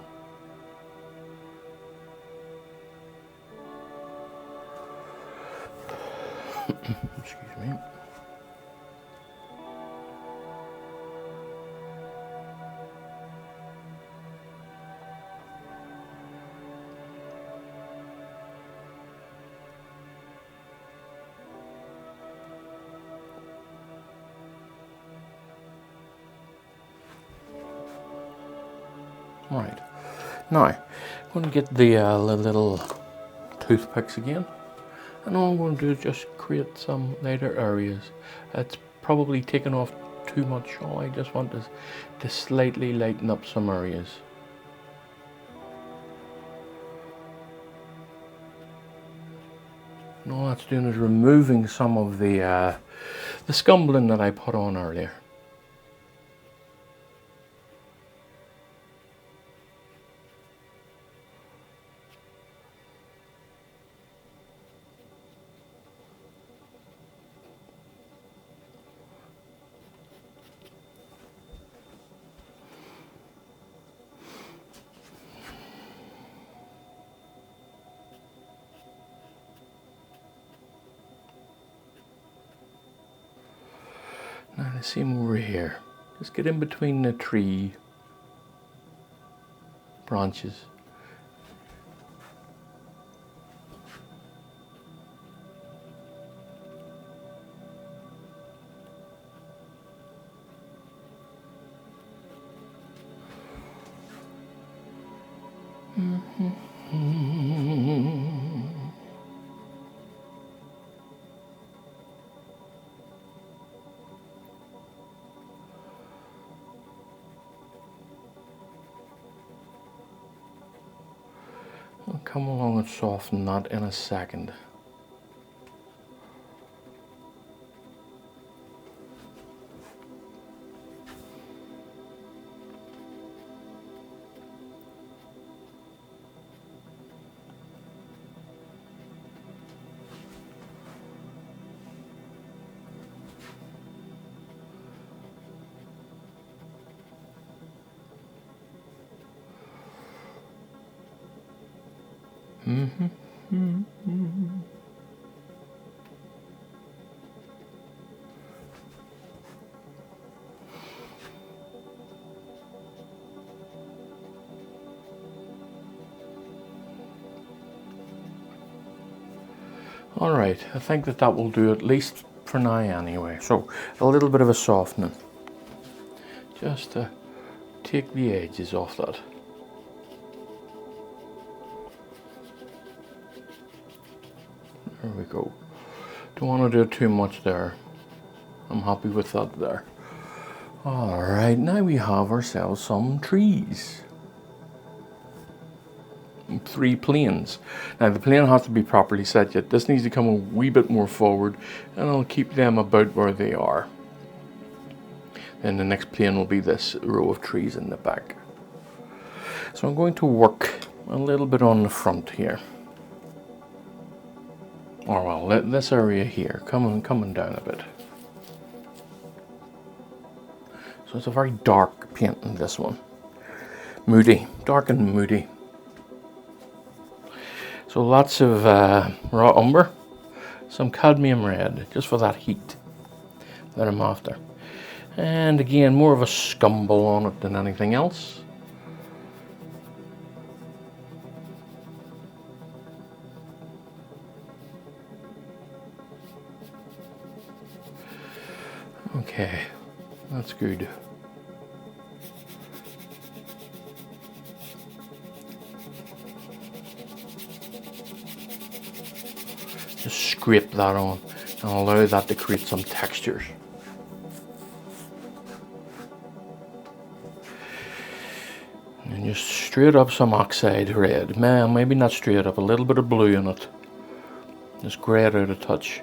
Excuse me. Right. Now, I'm going to get the little toothpicks again. And all I'm going to do is just create some lighter areas. It's probably taken off too much. All I just want is to slightly lighten up some areas. And all that's doing is removing some of the scumbling that I put on earlier. Now the same over here. Just get in between the tree branches. I'll come along and soften that in a second. Alright, I think that will do at least for now anyway. So, a little bit of a softening. Just to take the edges off that. There we go. Don't want to do too much there. I'm happy with that there. Alright, now we have ourselves some trees. 3 planes. Now the plane has to be properly set yet. This needs to come a wee bit more forward and I'll keep them about where they are. Then the next plane will be this row of trees in the back. So I'm going to work a little bit on the front here. Or well, this area here, coming down a bit. So it's a very dark paint in this one. Moody, dark and moody. So lots of raw umber, some cadmium red, just for that heat that I'm after. And again, more of a scumble on it than anything else. Okay, that's good. Just scrape that on and allow that to create some textures. And just straight up some oxide red. Man, maybe not straight up, a little bit of blue in it. Just grey it out a touch.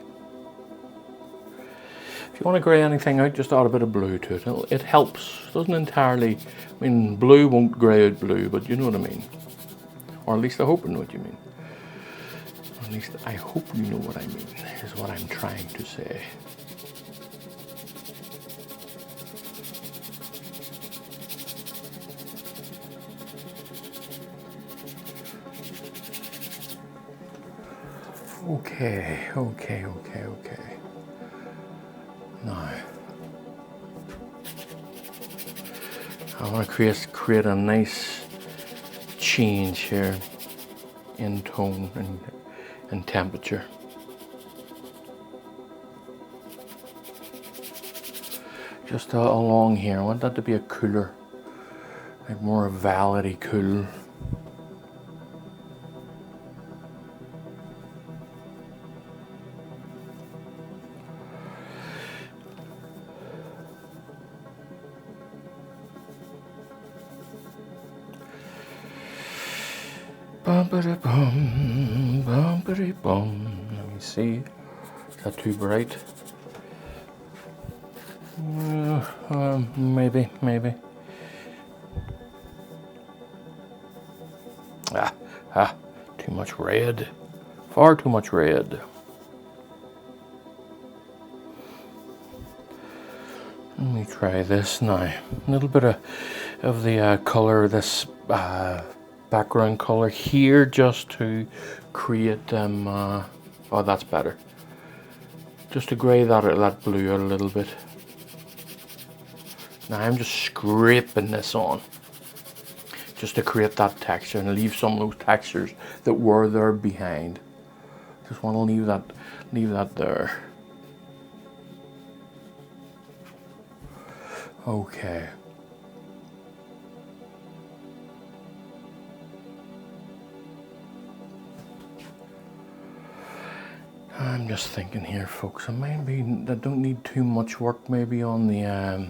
If you want to grey anything out, just add a bit of blue to it. It helps. It doesn't entirely, I mean, blue won't grey out blue, but you know what I mean. Or at least I hope you know what you mean. Or at least I hope you know what I mean, is what I'm trying to say. Okay. Now, I want to create a nice change here in tone and temperature. Just along here, I want that to be a cooler, like more velvety cool. Bumpity-bum, bumpity-bum. Let me see. Is that too bright? Maybe. Too much red. Far too much red. Let me try this now. A little bit of the color, this background color here, just to create them. Oh, that's better. Just to grey that blue out a little bit. Now I'm just scraping this on, just to create that texture and leave some of those textures that were there behind. Just want to leave that there. Okay. I'm just thinking here, folks. I don't need too much work, maybe on the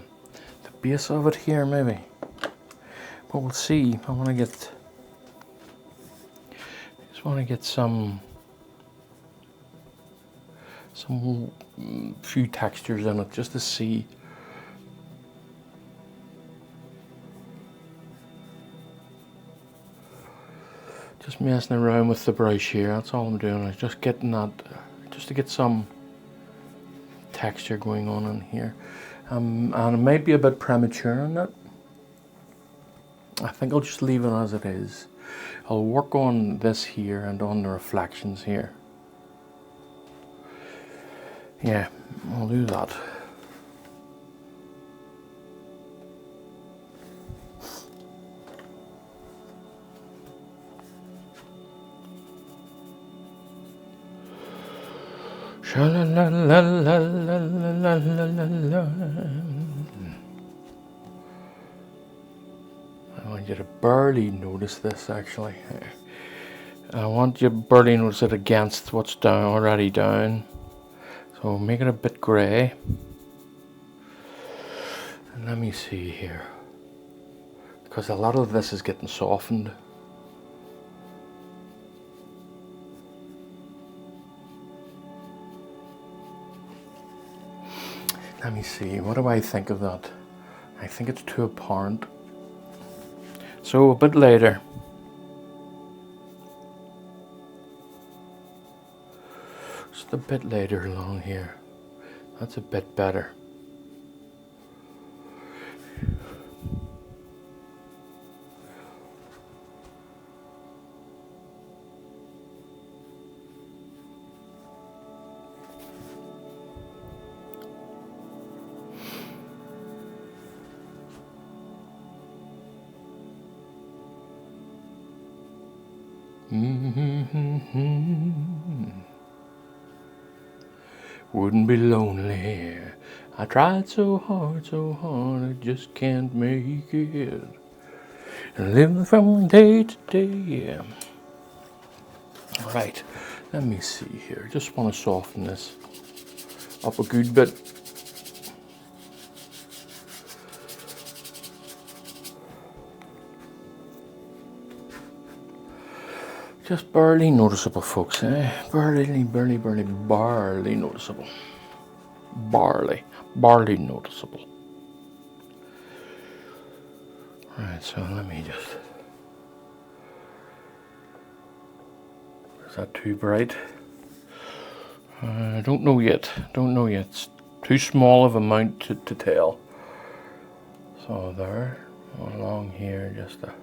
base of it here, maybe. But we'll see. Just want to get some few textures in it, just to see. Just messing around with the brush here. That's all I'm doing. Is just getting that, just to get some texture going on in here. And it might be a bit premature on that. I think I'll just leave it as it is. I'll work on this here and on the reflections here. Yeah, I'll do that. I want you to barely notice this, actually. I want you to barely notice it against what's already down. So make it a bit grey. And let me see here. Because a lot of this is getting softened. Let me see, what do I think of that? I think it's too apparent. So a bit later. Just a bit later along here. That's a bit better. Wouldn't be lonely, I tried so hard, I just can't make it. And living from day to day, yeah. Right, let me see here. Just want to soften this up a good bit. Just barely noticeable, folks, eh? Barely noticeable. Barely noticeable. Right, so let me just... Is that too bright? I don't know yet. It's too small of a mount to tell. So there, along here, just a...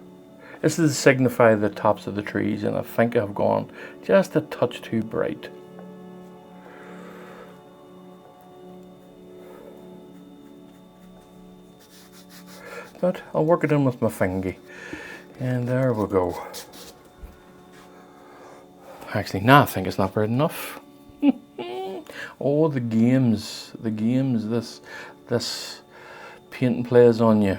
This is to signify the tops of the trees, and I think I've gone just a touch too bright. But I'll work it in with my finger. And there we go. Actually, no, I think it's not bright enough. Oh, the games this painting plays on you.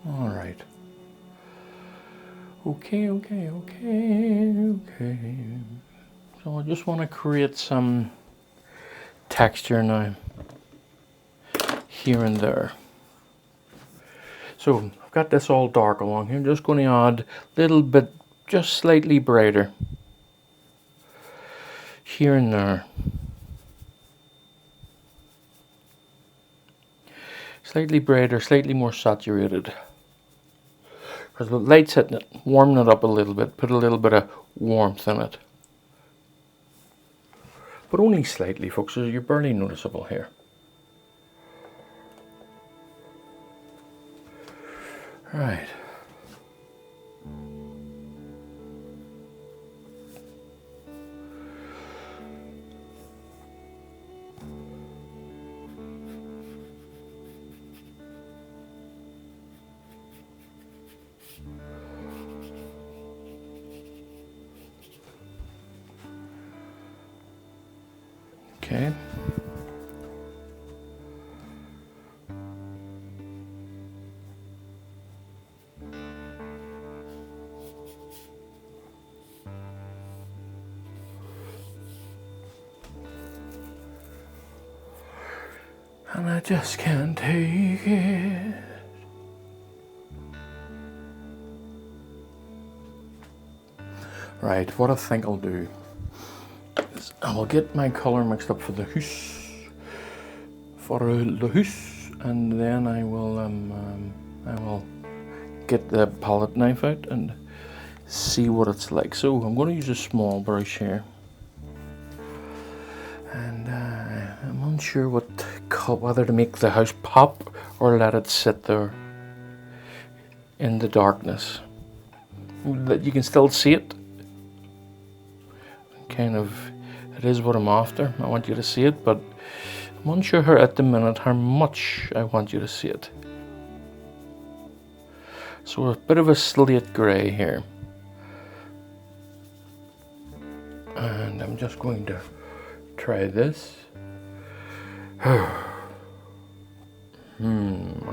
All right. Okay. So I just want to create some texture now, here and there. So I've got this all dark along here. I'm just going to add a little bit, just slightly brighter, here and there. Slightly brighter, slightly more saturated. Because the light's hitting it, warming it up a little bit, put a little bit of warmth in it. But only slightly, folks, so you're barely noticeable here. Right. Okay. And I just can't take it. Right, what I think I'll do is I will get my colour mixed up for the house, and then I will get the palette knife out and see what it's like. So I'm going to use a small brush here, and I'm unsure whether to make the house pop or let it sit there in the darkness. That you can still see it. Kind of, it is what I'm after. I want you to see it, but I'm unsure at the minute how much I want you to see it. So a bit of a slate grey here. And I'm just going to try this. I'm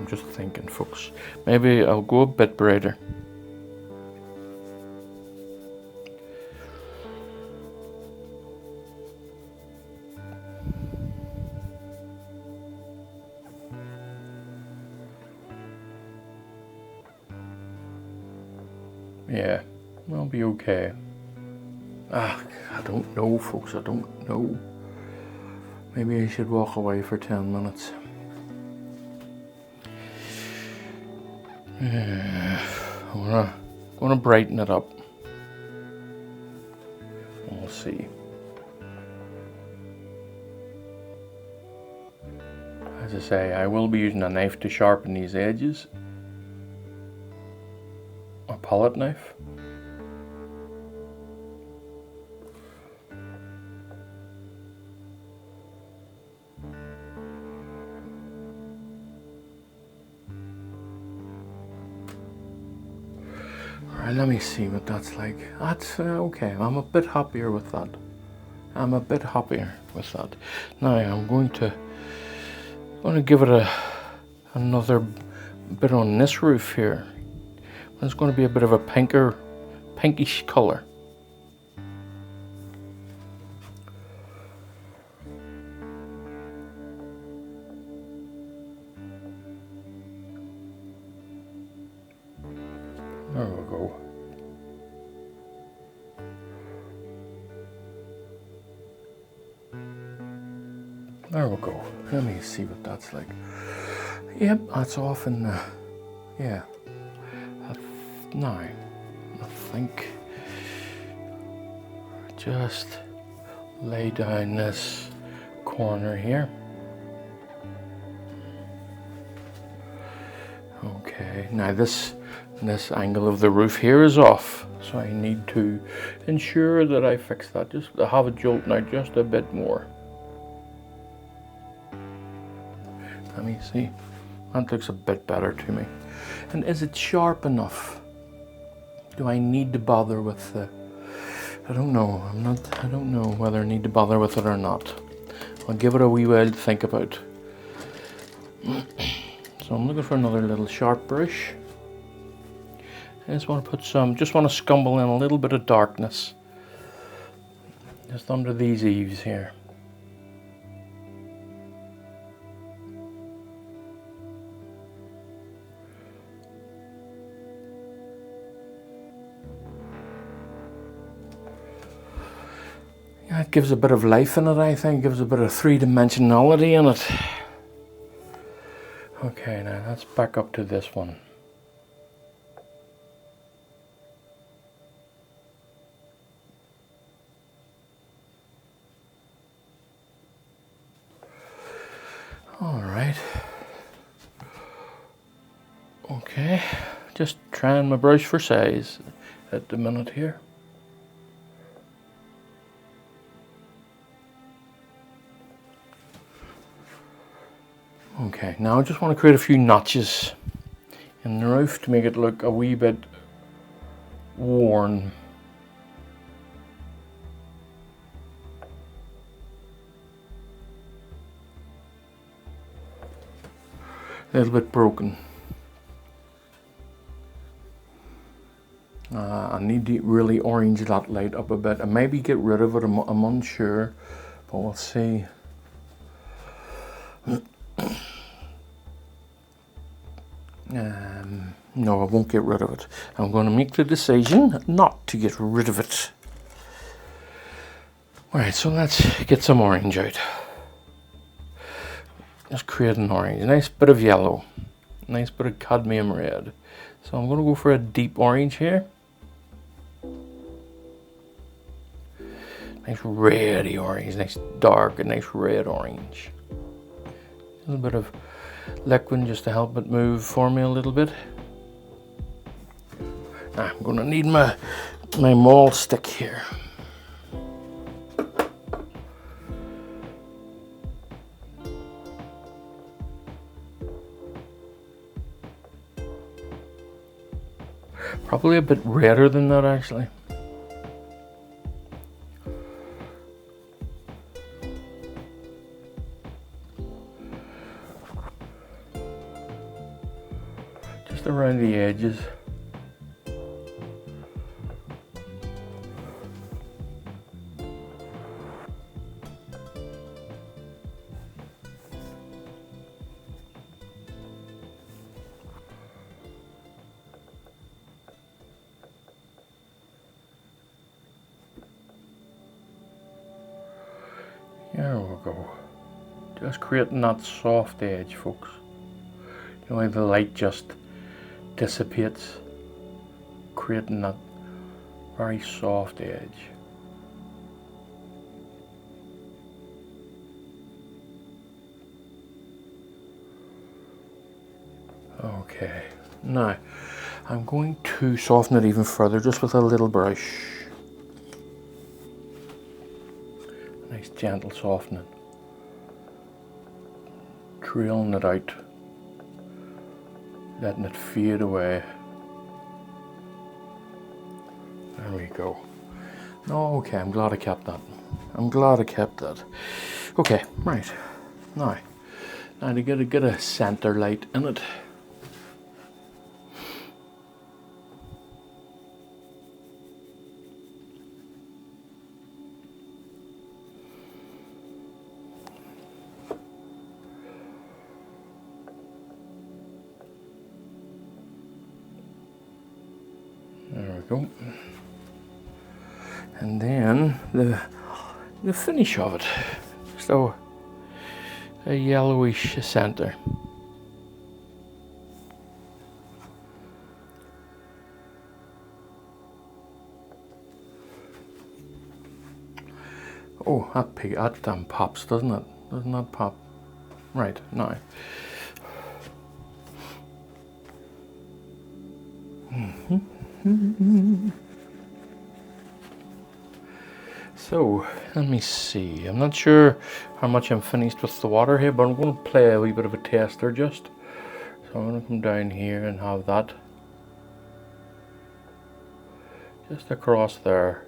just thinking, folks. Maybe I'll go a bit brighter. Yeah, I'll be okay. I don't know, folks, I don't know. Maybe I should walk away for 10 minutes. I'm gonna brighten it up. We'll see. As I say, I will be using a knife to sharpen these edges. A palette knife. Alright, let me see what that's like. That's okay. I'm a bit happier with that. I'm a bit happier with that. Now I'm going to give it another bit on this roof here. It's going to be a bit of a pinkish color. There we go. There we go. Let me see what that's like. Yep, that's off in the, yeah. Now, I think just lay down this corner here. Okay, now this angle of the roof here is off, so I need to ensure that I fix that. Just to have it jolting out just a bit more. Let me see. That looks a bit better to me. And is it sharp enough? Do I need to bother with the... I don't know. I don't know whether I need to bother with it or not. I'll give it a wee while to think about. So I'm looking for another little sharp brush. I just want to put some, just want to scumble in a little bit of darkness. Just under these eaves here. Yeah, it gives a bit of life in it, I think. It gives a bit of three-dimensionality in it. Okay, now let's back up to this one. All right. Okay, just trying my brush for size at the minute here. Okay, now I just want to create a few notches in the roof to make it look a wee bit worn. A little bit broken. I need to really orange that light up a bit and maybe get rid of it. I'm unsure, but we'll see. No, I won't get rid of it. I'm going to make the decision not to get rid of it. Alright, so let's get some orange out. Let's create an orange. A nice bit of yellow. A nice bit of cadmium red. So I'm going to go for a deep orange here. Nice reddy orange. Nice dark and nice red orange. A little bit of liquid just to help it move for me a little bit. I'm going to need my maul stick here. Probably a bit redder than that actually. Just around the edges. There we go. Just creating that soft edge, folks. You know, the light just dissipates, creating that very soft edge. Okay, now I'm going to soften it even further just with a little brush. Nice gentle softening. Trailing it out. Letting it fade away. There we go. No, okay, I'm glad I kept that. I'm glad I kept that. Okay, right. Now to get a center light in it. There we go. And then the finish of it. So a yellowish center. Oh, that damn pops, doesn't it? Doesn't that pop? Right, now. So, let me see. I'm not sure how much I'm finished with the water here, but I'm going to play a wee bit of a tester just. So I'm going to come down here and have that just across there.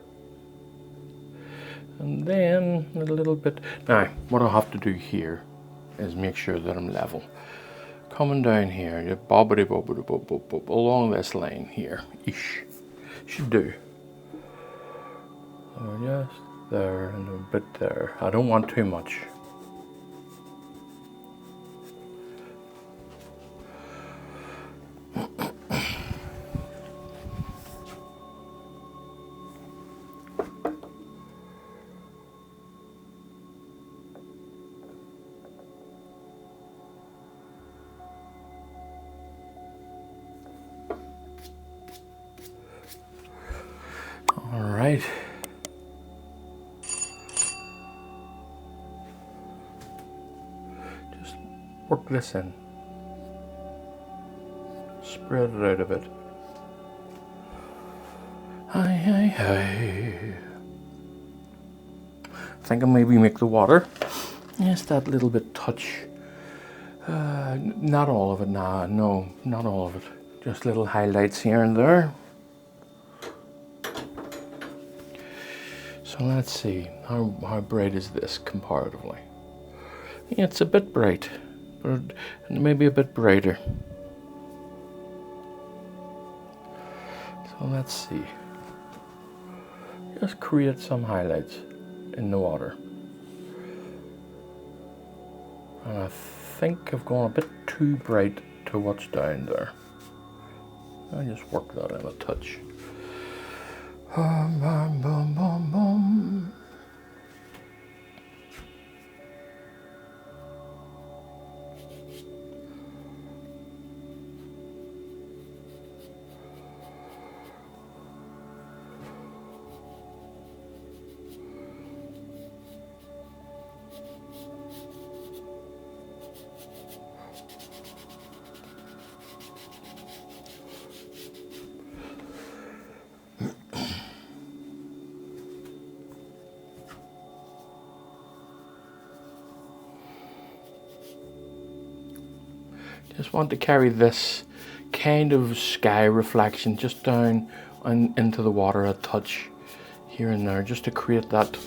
And then a little bit. Now, what I have to do here is make sure that I'm level. Coming down here, you bobbity bobbity bob bob bob along this line here. Ish. Should do. So just there and a bit there. I don't want too much. All right. Just work this in. Spread it out a bit. Hi. I think I'll maybe make the water just that little bit touch. Not all of it, no, not all of it. Just little highlights here and there. So let's see, how bright is this comparatively? Yeah, it's a bit bright, but maybe a bit brighter. So let's see. Just create some highlights in the water. And I think I've gone a bit too bright to what's down there. I just work that in a touch. Bum, bum, bum, bum, bum. Just want to carry this kind of sky reflection just down and into the water a touch here and there, just to create that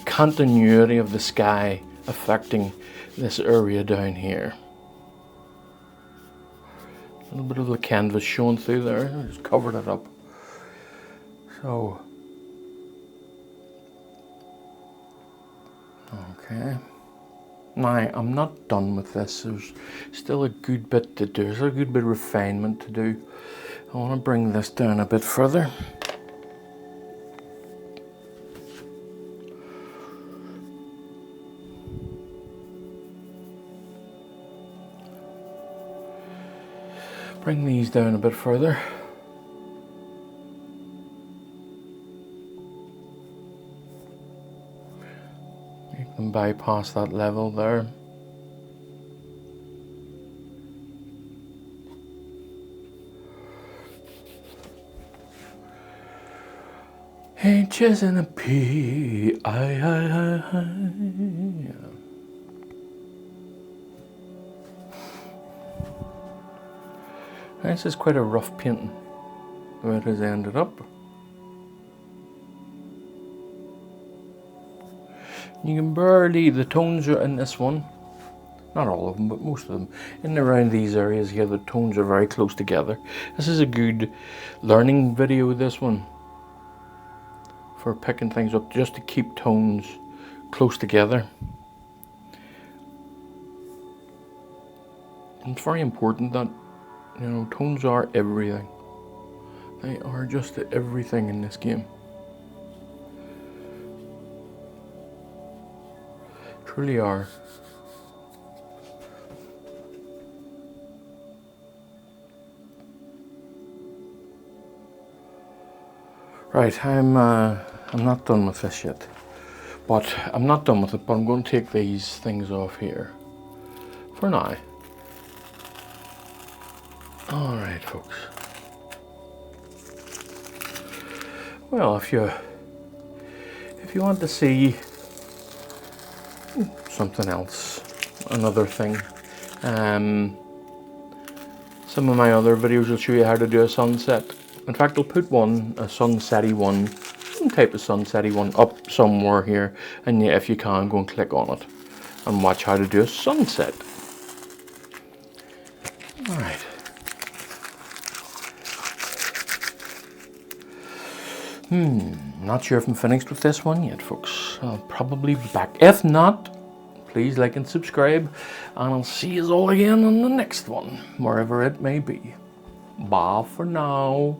continuity of the sky affecting this area down here. A little bit of the canvas showing through there, I just covered it up. So, okay. Now, I'm not done with this. There's still a good bit to do. There's a good bit of refinement to do. I want to bring this down a bit further. Bring these down a bit further. Make them bypass that level there. H's and a P, I. This is quite a rough painting, the way it has ended up. You can barely, the tones are in this one, not all of them, but most of them, in and around these areas here, the tones are very close together. This is a good learning video, this one, for picking things up, just to keep tones close together. It's very important that, you know, tones are everything. They are just everything in this game. Truly are. Right, I'm not done with this yet. But I'm not done with it, but I'm going to take these things off here for now. Alright, folks. Well, if you want to see something else, another thing, some of my other videos will show you how to do a sunset. In fact, I'll put one, a sunsetty one, some type of sunsetty one up somewhere here, and yeah, if you can, go and click on it and watch how to do a sunset. Alright. Not sure if I'm finished with this one yet, folks. I'll probably be back. If not, please like and subscribe, and I'll see you all again on the next one, wherever it may be. Bye for now.